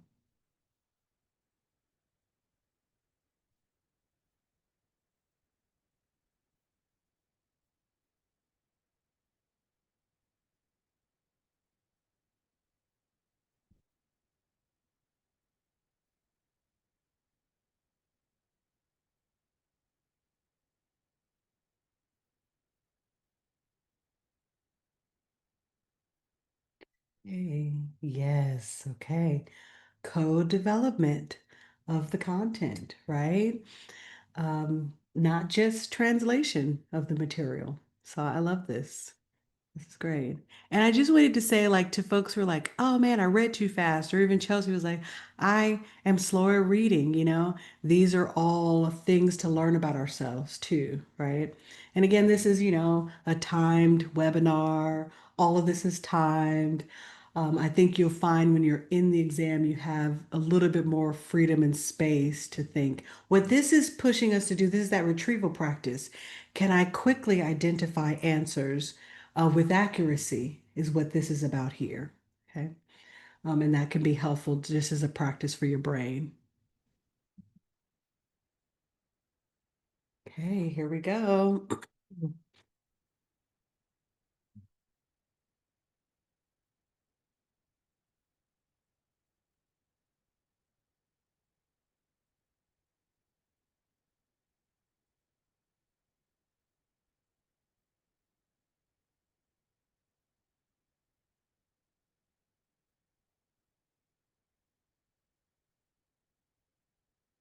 Hey, yes, okay. Co-development of the content, right? Not just translation of the material. So I love this. This is great. And I just wanted to say, like, to folks who are like, oh man, I read too fast, or even Chelsea was like, I am slower reading, these are all things to learn about ourselves too, right? And again, this is, a timed webinar. All of this is timed. I think you'll find when you're in the exam, you have a little bit more freedom and space to think. What this is pushing us to do, this is that retrieval practice. Can I quickly identify answers? With accuracy is what this is about here. Okay. And that can be helpful just as a practice for your brain. Okay, here we go.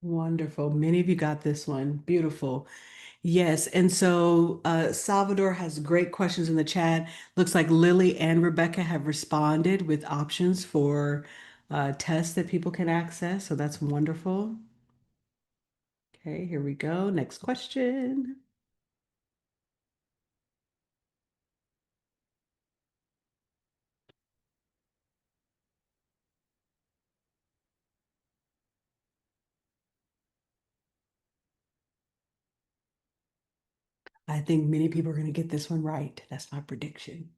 Wonderful. Many of you got this one. Beautiful. Yes. And so Salvador has great questions in the chat. Looks like Lily and Rebecca have responded with options for tests that people can access. So that's wonderful. Okay, here we go. Next question. I think many people are going to get this one right. That's my prediction.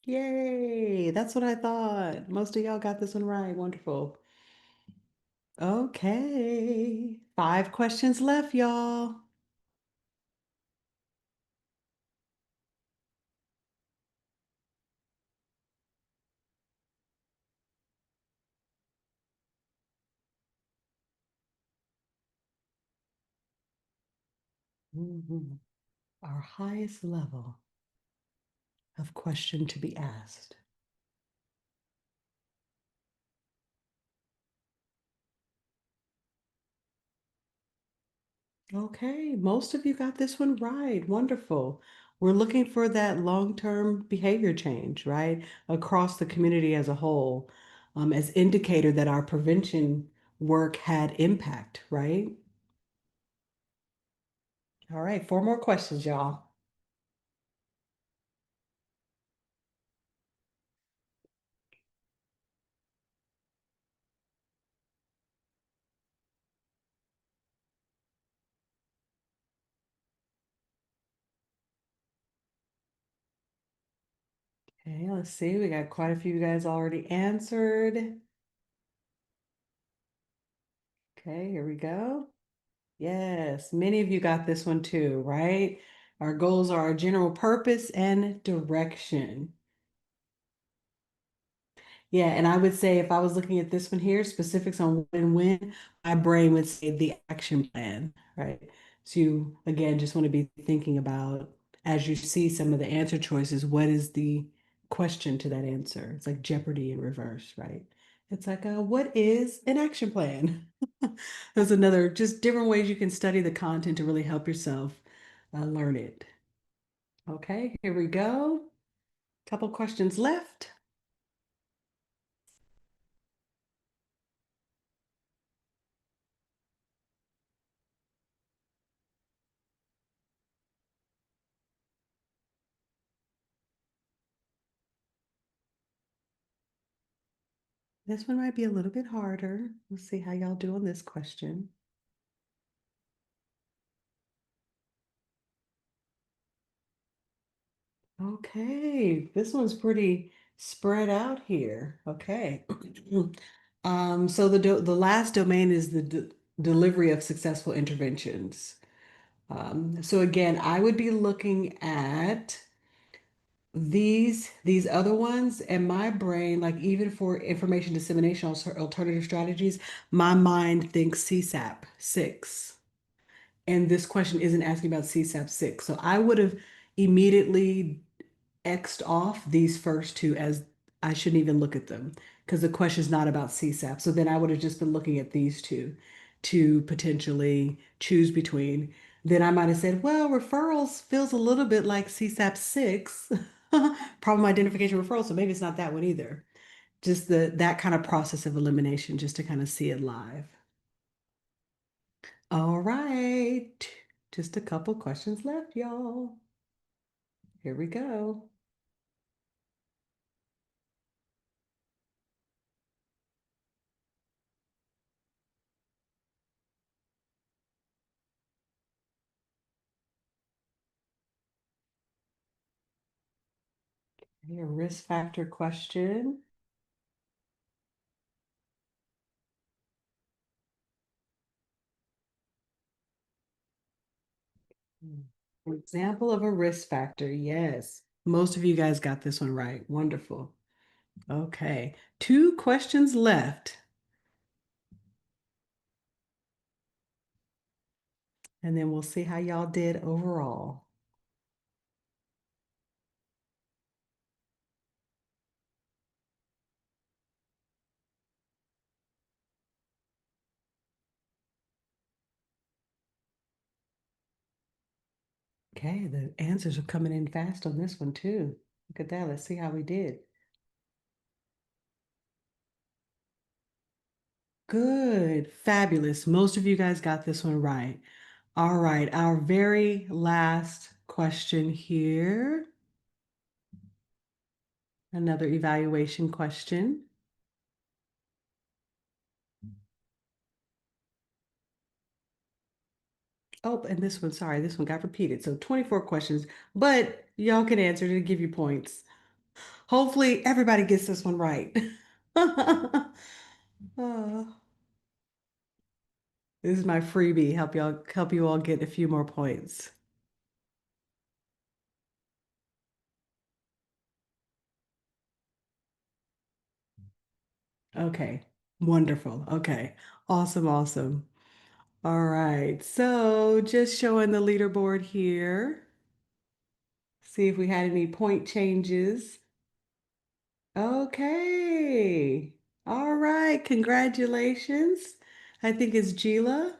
Yay, that's what I thought. Most of y'all got this one right. Wonderful. Okay, 5 questions left, y'all. Mhm. Our highest level of question to be asked. Okay, most of you got this one right. Wonderful. We're looking for that long-term behavior change, right, across the community as a whole, as indicator that our prevention work had impact, right? All right, four more questions, y'all. Okay, let's see. We got quite a few guys already answered. Okay, here we go. Yes, many of you got this one too, right? Our goals are our general purpose and direction. Yeah, and I would say if I was looking at this one here, specifics on when, my brain would say the action plan, right? So you, again, just want to be thinking about as you see some of the answer choices, what is the question to that answer? It's like Jeopardy in reverse, right? It's like, what is an action plan? There's another, just different ways you can study the content to really help yourself learn it. Okay, here we go. Couple questions left. This one might be a little bit harder. Let's see how y'all do on this question. Okay, this one's pretty spread out here. Okay. So the last domain is the delivery of successful interventions. So again, I would be looking at these other ones, and my brain, like even for information dissemination alternative strategies, my mind thinks CSAP 6. And this question isn't asking about CSAP 6. So I would have immediately X'd off these first two as I shouldn't even look at them because the question is not about CSAP. So then I would have just been looking at these two to potentially choose between. Then I might have said, well, referrals feels a little bit like CSAP 6, problem identification referral. So maybe it's not that one either. Just that kind of process of elimination, just to kind of see it live. All right. Just a couple questions left, y'all. Here we go. Your risk factor question. Example of a risk factor. Yes. Most of you guys got this one right. Wonderful. Okay. Two questions left. And then we'll see how y'all did overall. Okay, the answers are coming in fast on this one too. Look at that. Let's see how we did. Good. Fabulous. Most of you guys got this one right. All right, our very last question here. Another evaluation question. Oh, and this one, sorry, this one got repeated. So 24 questions, but y'all can answer to give you points. Hopefully everybody gets this one right. Oh, this is my freebie. Help you all get a few more points. Okay, wonderful. Okay, awesome, awesome. All right, so just showing the leaderboard here. See if we had any point changes. Okay. All right. Congratulations. I think it's Gila.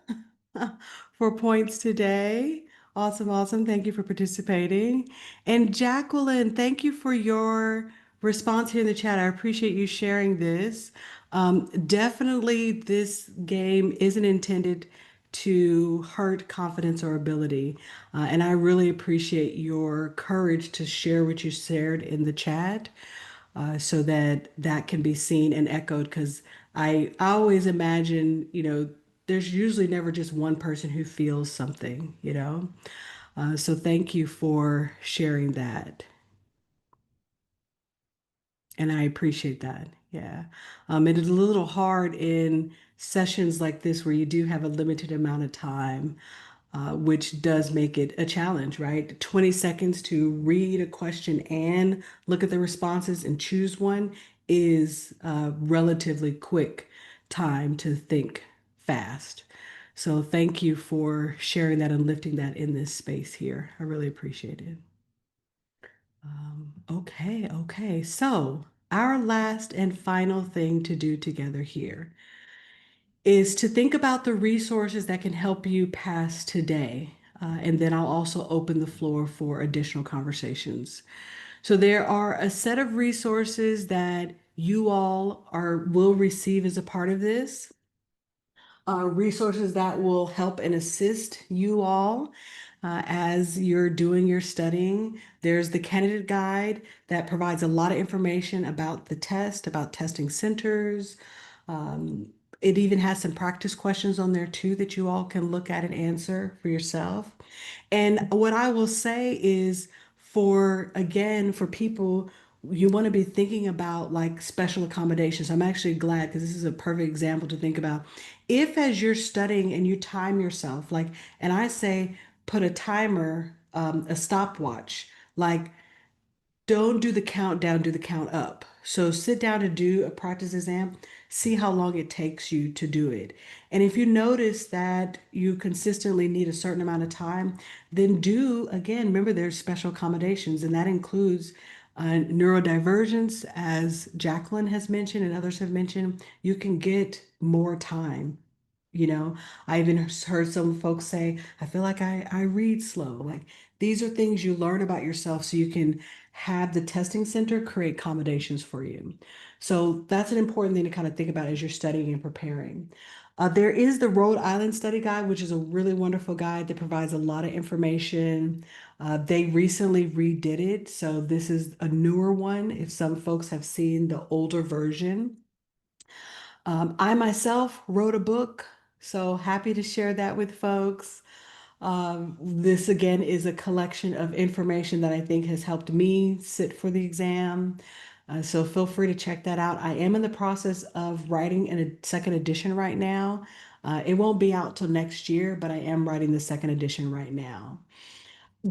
for points today. Awesome, awesome. Thank you for participating. And Jacqueline, thank you for your response here in the chat. I appreciate you sharing this. Definitely, this game isn't intended to hurt confidence or ability. And I really appreciate your courage to share what you shared in the chat, so that that can be seen and echoed. Because I always imagine, there's usually never just one person who feels something. So thank you for sharing that. And I appreciate that. Yeah. It is a little hard in sessions like this where you do have a limited amount of time, which does make it a challenge, right? 20 seconds to read a question and look at the responses and choose one is relatively quick time to think fast. So thank you for sharing that and lifting that in this space here. I really appreciate it. Okay. So our last and final thing to do together here is to think about the resources that can help you pass today. And then I'll also open the floor for additional conversations. So there are a set of resources that you all will receive as a part of this. Resources that will help and assist you all as you're doing your studying. There's the candidate guide that provides a lot of information about the test, about testing centers. Um, it even has some practice questions on there too that you all can look at and answer for yourself. And what I will say is for people, you want to be thinking about like special accommodations. I'm actually glad because this is a perfect example to think about. If as you're studying and you time yourself, like, and I say put a timer, a stopwatch, like don't do the countdown, do the count up. So sit down to do a practice exam, see how long it takes you to do it. And if you notice that you consistently need a certain amount of time, then do again, remember there's special accommodations, and that includes neurodivergence, as Jacqueline has mentioned and others have mentioned. You can get more time. I even heard some folks say, I feel like I read slow. Like these are things you learn about yourself so you can have the testing center create accommodations for you. So that's an important thing to kind of think about as you're studying and preparing. There is the Rhode Island Study Guide, which is a really wonderful guide that provides a lot of information. They recently redid it, so this is a newer one if some folks have seen the older version. I myself wrote a book, so happy to share that with folks. This again is a collection of information that I think has helped me sit for the exam. So feel free to check that out. I am in the process of writing a second edition right now. It won't be out till next year, but I am writing the second edition right now.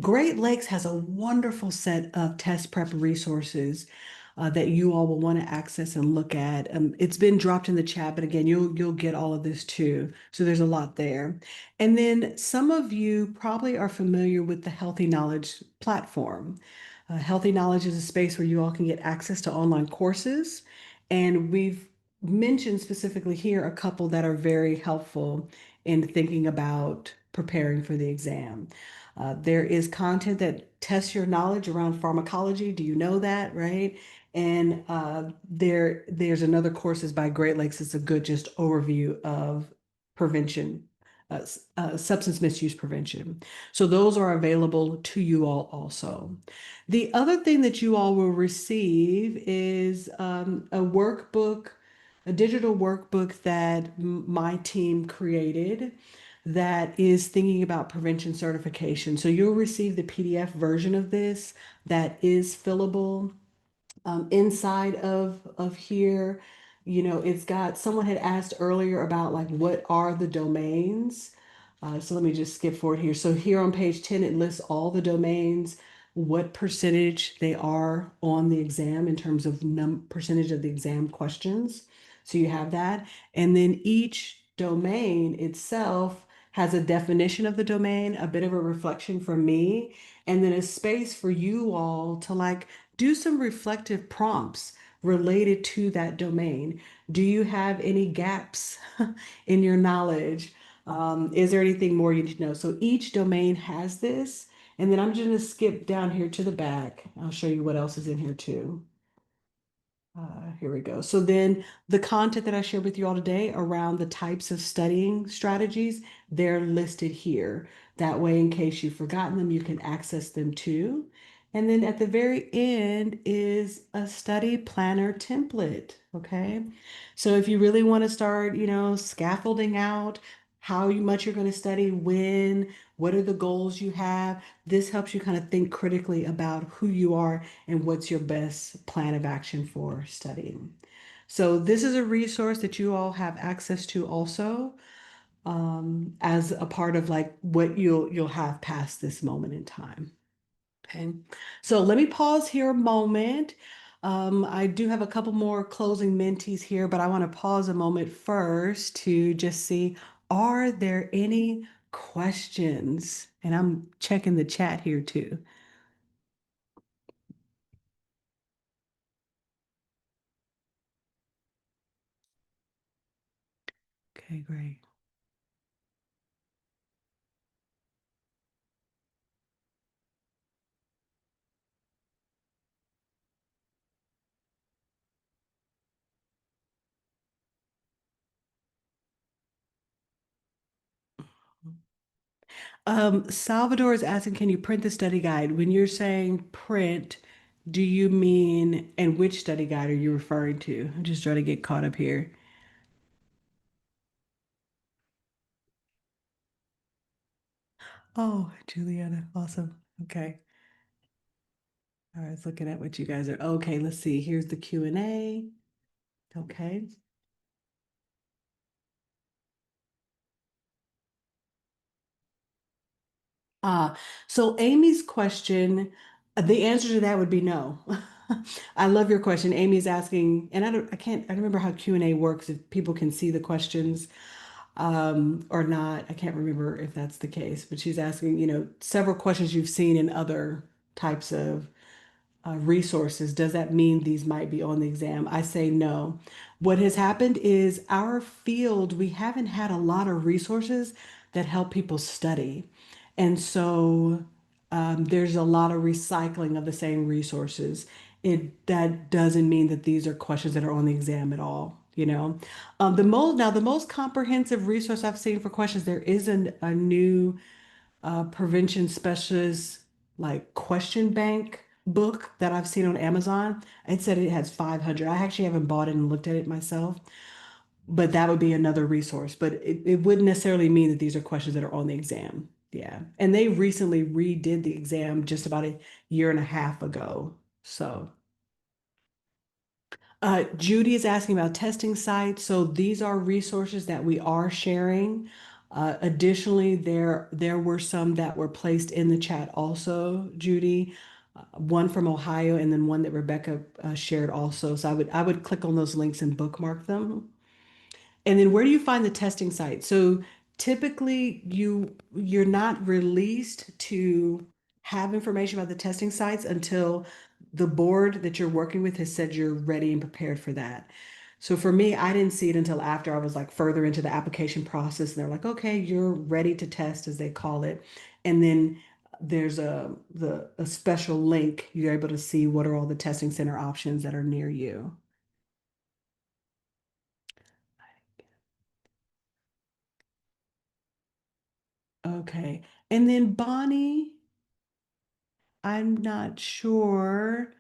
Great Lakes has a wonderful set of test prep resources that you all will want to access and look at. It's been dropped in the chat, but again, you'll get all of this too. So there's a lot there. And then some of you probably are familiar with the Healthy Knowledge platform. Healthy Knowledge is a space where you all can get access to online courses, and we've mentioned specifically here a couple that are very helpful in thinking about preparing for the exam. There is content that tests your knowledge around pharmacology. Do you know that, right? And there's another courses by Great Lakes. It's a good just overview of prevention, substance misuse prevention. So those are available to you all also. The other thing that you all will receive is a workbook, a digital workbook that my team created that is thinking about prevention certification. So you'll receive the PDF version of this that is fillable. Inside of here, it's got, someone had asked earlier about like what are the domains. So let me just skip forward here. So here on page 10, it lists all the domains, what percentage they are on the exam in terms of percentage of the exam questions. So you have that. And then each domain itself has a definition of the domain, a bit of a reflection from me, and then a space for you all to like do some reflective prompts related to that domain. Do you have any gaps in your knowledge? Is there anything more you need to know? So each domain has this. And then I'm just going to skip down here to the back. I'll show you what else is in here too. Here we go. So then the content that I shared with you all today around the types of studying strategies, they're listed here. That way, in case you've forgotten them, you can access them too. And then at the very end is a study planner template. Okay. So if you really want to start, scaffolding out much you're going to study, when, what are the goals you have, this helps you kind of think critically about who you are and what's your best plan of action for studying. So this is a resource that you all have access to also, as a part of like what you'll have past this moment in time. Okay, so let me pause here a moment. I do have a couple more closing mentees here, but I want to pause a moment first to just see, are there any questions? And I'm checking the chat here too. Okay, great. Salvador is asking, can you print the study guide? When you're saying print, do you mean, and which study guide are you referring to? I'm just trying to get caught up here. Oh, Juliana, awesome. Okay. All right, looking at what you guys are. Okay, let's see. Here's the Q&A. Okay. So Amy's question, the answer to that would be no. I love your question. Amy's asking, and I don't remember how Q&A works, if people can see the questions or not. I can't remember if that's the case, but she's asking, several questions you've seen in other types of resources. Does that mean these might be on the exam? I say no. What has happened is our field, we haven't had a lot of resources that help people study. And so there's a lot of recycling of the same resources. That doesn't mean that these are questions that are on the exam at all. The most comprehensive resource I've seen for questions, there is a new prevention specialist like question bank book that I've seen on Amazon. It said it has 500. I actually haven't bought it and looked at it myself, but that would be another resource. But it wouldn't necessarily mean that these are questions that are on the exam. Yeah. And they recently redid the exam just about a year and a half ago. So Judy is asking about testing sites. So these are resources that we are sharing. Additionally, there were some that were placed in the chat also, Judy. One from Ohio and then one that Rebecca shared also. So I would click on those links and bookmark them. And then where do you find the testing site? So typically you're not released to have information about the testing sites until the board that you're working with has said you're ready and prepared for that. So for me, I didn't see it until after I was like further into the application process and they're like, okay, you're ready to test, as they call it. And then there's a special link. You're able to see what are all the testing center options that are near you. Okay. And then Bonnie, I'm not sure.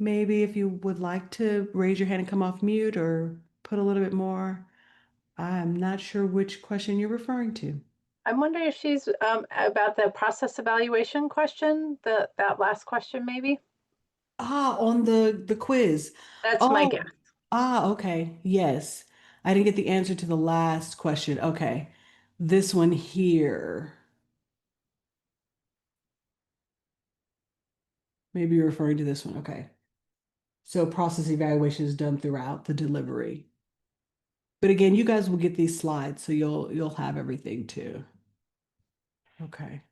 Maybe if you would like to raise your hand and come off mute or put a little bit more. I'm not sure which question you're referring to. I'm wondering if she's about the process evaluation question, that last question maybe. On the quiz. That's my Oh, guess. okay. Yes. I didn't get the answer to the last question. Okay. This one here. Maybe you're referring to this one. Okay. So process evaluation is done throughout the delivery. But again, you guys will get these slides, so you'll have everything too. Okay.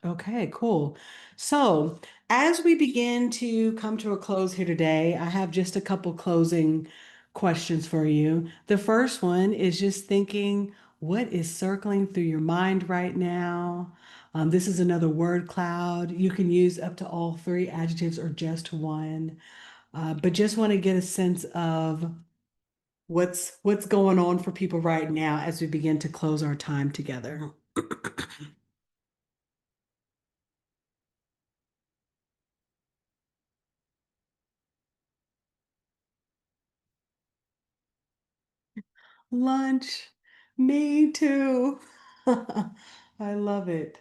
Okay, cool. So as we begin to come to a close here today, I have just a couple closing questions for you. The first one is just thinking, What is circling through your mind right now? This is another word cloud. You can use up to all three adjectives or just one, but just want to get a sense of what's going on for people right now as we begin to close our time together. Lunch. Me too. I love it.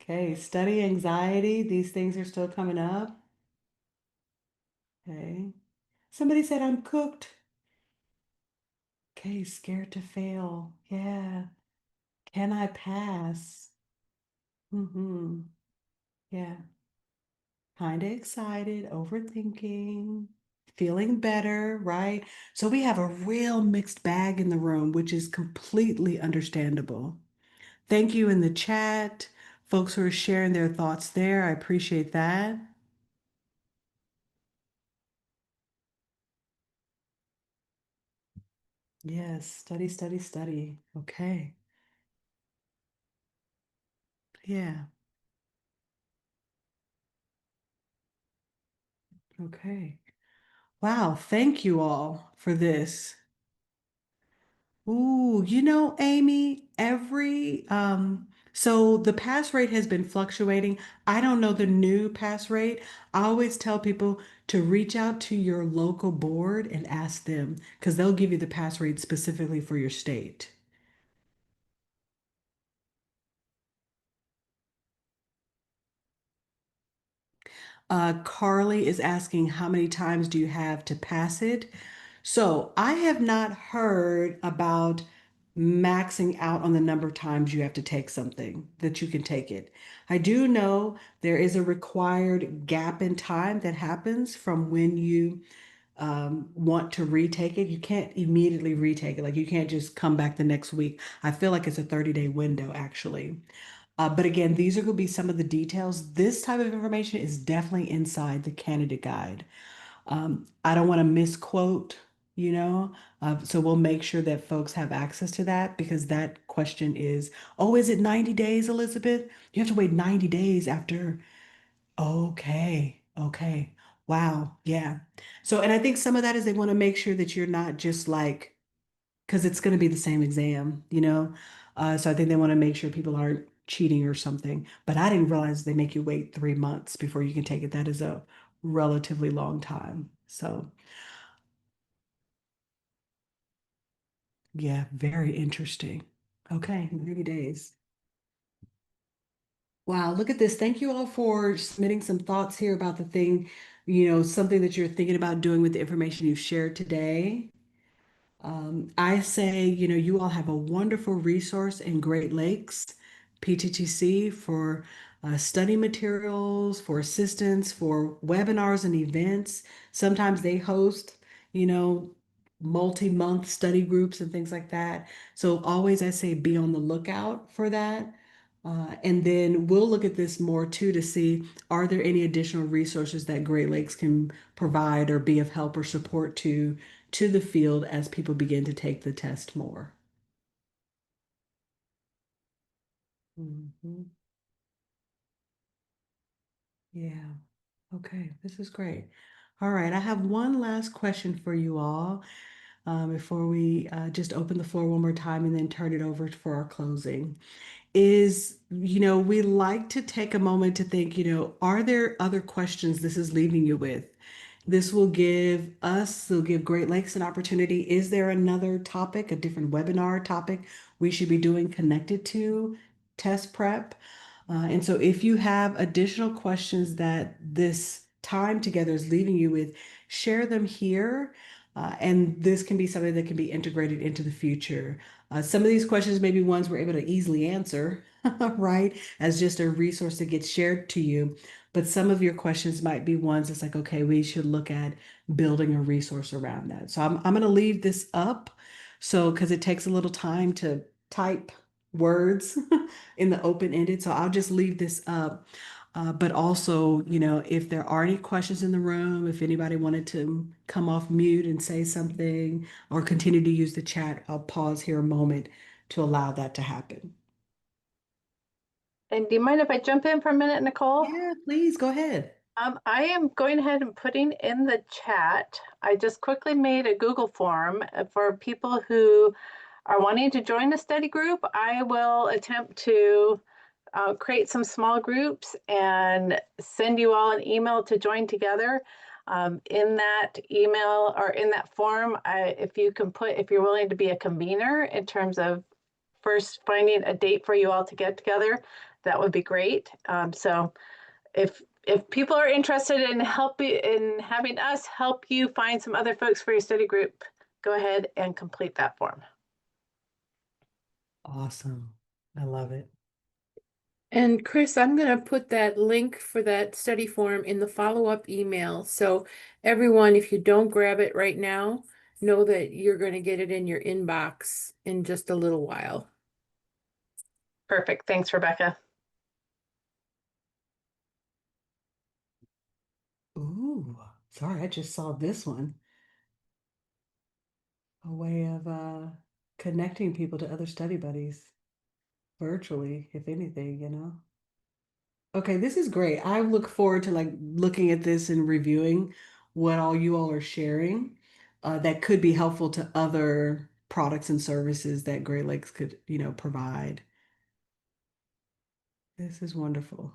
Okay, study anxiety. These things are still coming up. Okay. Somebody said I'm cooked. Okay, scared to fail. Yeah. Can I pass? Mm-hmm. Yeah. Kind of excited, overthinking, feeling better, right? So we have a real mixed bag in the room, which is completely understandable. Thank you in the chat, folks who are sharing their thoughts there. I appreciate that. Yes, study, study, study. Okay. Yeah. Okay. Wow. Thank you all for this. Ooh, Amy, so the pass rate has been fluctuating. I don't know the new pass rate. I always tell people to reach out to your local board and ask them because they'll give you the pass rate specifically for your state. Carly is asking how many times do you have to pass it? So I have not heard about maxing out on the number of times you have to take something that you can take it. I do know there is a required gap in time that happens from when you want to retake it. You can't immediately retake it. Like you can't just come back the next week. I feel like it's a 30-day window actually. But again, these are going to be some of the details. This type of information is definitely inside the candidate guide. I don't want to misquote, so we'll make sure that folks have access to that because that question is, oh, is it 90 days, Elizabeth? You have to wait 90 days after. Okay, okay. Wow, yeah. So, and I think some of that is they want to make sure that you're not just like, because it's going to be the same exam, So I think they want to make sure people aren't cheating or something. But I didn't realize they make you wait 3 months before you can take it. That is a relatively long time. So yeah, very interesting. Okay, 90 days. Wow, look at this. Thank you all for submitting some thoughts here about the thing, something that you're thinking about doing with the information you've shared today. I say, you all have a wonderful resource in Great Lakes, PTTC, for study materials, for assistance, for webinars and events. Sometimes they host, you know, multi-month study groups and things like that. So always I say be on the lookout for that. And then we'll look at this more too to see are there any additional resources that Great Lakes can provide or be of help or support to the field as people begin to take the test more. Mhm. Yeah. Okay. This is great. All right. I have one last question for you all before we just open the floor one more time and then turn it over for our closing. We like to take a moment to think, are there other questions this is leaving you with? Will give Great Lakes an opportunity. Is there another topic, a different webinar topic we should be doing connected to test prep? And so if you have additional questions that this time together is leaving you with, share them here. And this can be something that can be integrated into the future. Some of these questions may be ones we're able to easily answer, right? As just a resource that gets shared to you. But some of your questions might be ones that's like, okay, we should look at building a resource around that. So I'm going to leave this up. So, because it takes a little time to type words in the open-ended. So I'll just leave this up. But also, if there are any questions in the room, if anybody wanted to come off mute and say something or continue to use the chat, I'll pause here a moment to allow that to happen. And do you mind if I jump in for a minute, Nicole? Yeah, please go ahead. I am going ahead and putting in the chat. I just quickly made a Google form for people who are wanting to join the study group. I will attempt to create some small groups and send you all an email to join together. In that email or in that form, if you can put, if you're willing to be a convener in terms of first finding a date for you all to get together, that would be great. So if people are interested in having us help you find some other folks for your study group, go ahead and complete that form. Awesome. I love it. And Chris, I'm going to put that link for that study form in the follow-up email. So everyone, if you don't grab it right now, know that you're going to get it in your inbox in just a little while. Perfect. Thanks, Rebecca. Ooh, sorry, I just saw this one. A way of connecting people to other study buddies virtually, if anything, you know. Okay, this is great. I look forward to like looking at this and reviewing what all you all are sharing that could be helpful to other products and services that Great Lakes could, you know, provide. This is wonderful.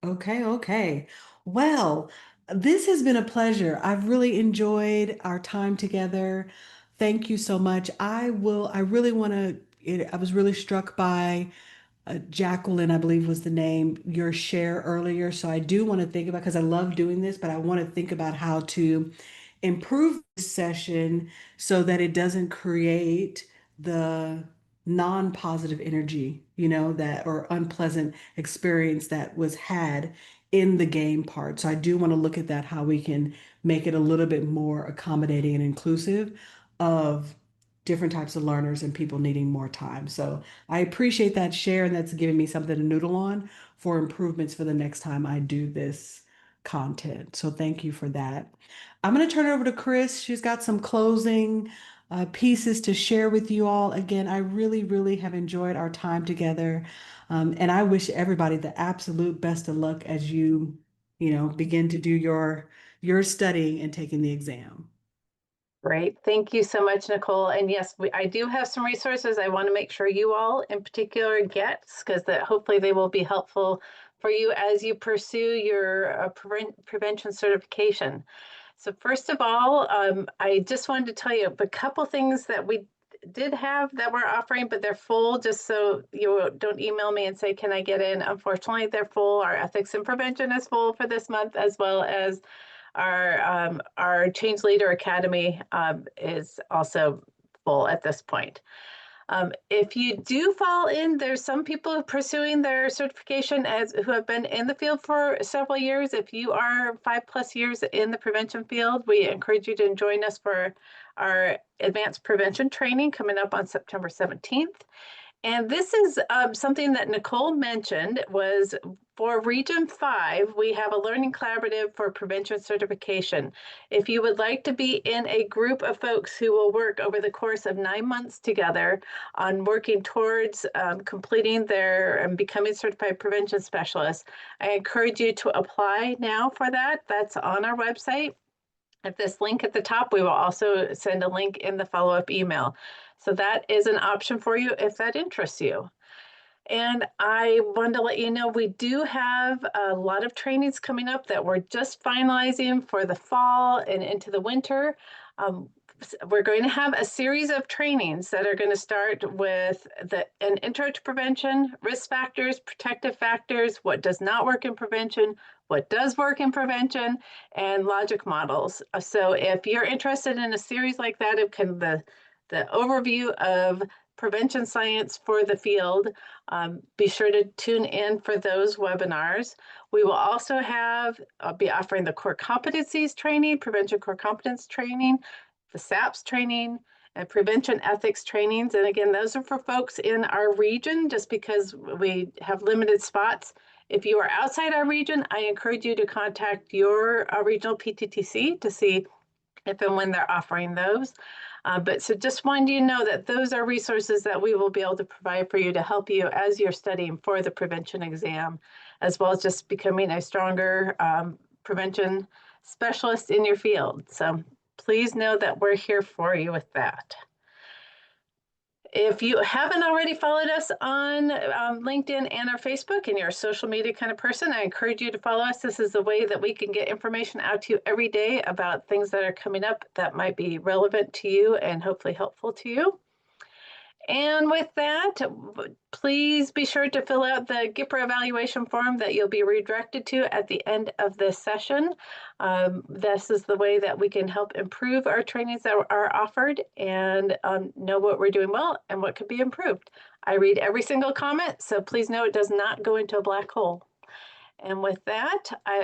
Okay, okay. Well, this has been a pleasure. I've really enjoyed our time together. Thank you so much. I really want to, I was really struck by Jacqueline, I believe was the name, your share earlier. So I do want to think about, because I love doing this, but I want to think about how to improve this session so that it doesn't create the non-positive energy, you know, that or unpleasant experience that was had in the game part. So I do want to look at that, how we can make it a little bit more accommodating and inclusive of different types of learners and people needing more time. So I appreciate that share, and that's giving me something to noodle on for improvements for the next time I do this content. So thank you for that. I'm going to turn it over to Chris. She's got some closing pieces to share with you all. Again, I really, really have enjoyed our time together. And I wish everybody the absolute best of luck as you know, begin to do your studying and taking the exam. Great. Thank you so much, Nicole. And yes, I do have some resources I want to make sure you all in particular get, because that hopefully they will be helpful for you as you pursue your prevention certification. So first of all, I just wanted to tell you a couple things that we did have that we're offering, but they're full, just so you don't email me and say, can I get in? Unfortunately, they're full. Our ethics and prevention is full for this month, as well as our Change Leader Academy is also full at this point. If you do fall in, there's some people pursuing their certification who have been in the field for several years. If you are 5+ years in the prevention field, we encourage you to join us for our advanced prevention training coming up on September 17th. And this is something that Nicole mentioned was for Region 5, we have a learning collaborative for prevention certification. If you would like to be in a group of folks who will work over the course of 9 months together on working towards completing their and becoming certified prevention specialists, I encourage you to apply now for that. That's on our website. At this link at the top, we will also send a link in the follow-up email. So that is an option for you if that interests you. And I wanted to let you know we do have a lot of trainings coming up that we're just finalizing for the fall and into the winter. We're going to have a series of trainings that are going to start with an intro to prevention, risk factors, protective factors, what does not work in prevention, what does work in prevention, and logic models. So if you're interested in a series like that of kind of the overview of prevention science for the field, be sure to tune in for those webinars. We will also be offering the core competencies training, prevention core competence training, the SAPS training, and prevention ethics trainings. And again, those are for folks in our region, just because we have limited spots. If you are outside our region, I encourage you to contact your regional PTTC to see if and when they're offering those. But so just wanted you to know that those are resources that we will be able to provide for you to help you as you're studying for the prevention exam, as well as just becoming a stronger prevention specialist in your field. So please know that we're here for you with that. If you haven't already followed us on LinkedIn and our Facebook, and you're a social media kind of person, I encourage you to follow us. This is the way that we can get information out to you every day about things that are coming up that might be relevant to you and hopefully helpful to you. And with that, please be sure to fill out the GIPRA evaluation form that you'll be redirected to at the end of this session. This is the way that we can help improve our trainings that are offered and know what we're doing well and what could be improved. I read every single comment, so please know it does not go into a black hole. And with that,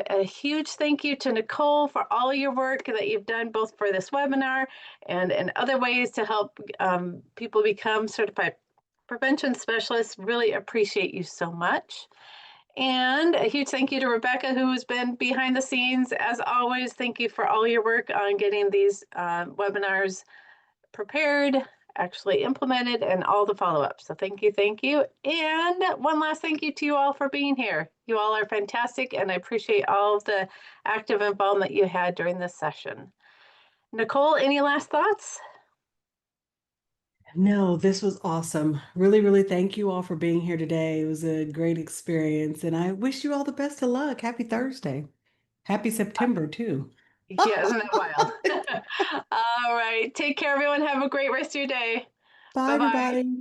a huge thank you to Nicole for all your work that you've done both for this webinar and in other ways to help people become certified prevention specialists. Really appreciate you so much. And a huge thank you to Rebecca, who has been behind the scenes. As always, thank you for all your work on getting these webinars prepared, actually implemented, and all the follow-up. So thank you, thank you. And one last thank you to you all for being here. You all are fantastic, and I appreciate all of the active involvement you had during this session. Nicole, any last thoughts? No, this was awesome. Really, really thank you all for being here today. It was a great experience, and I wish you all the best of luck. Happy Thursday. Happy September, too. Yeah, isn't that wild? All right. Take care, everyone. Have a great rest of your day. Bye, Bye-bye. everybody.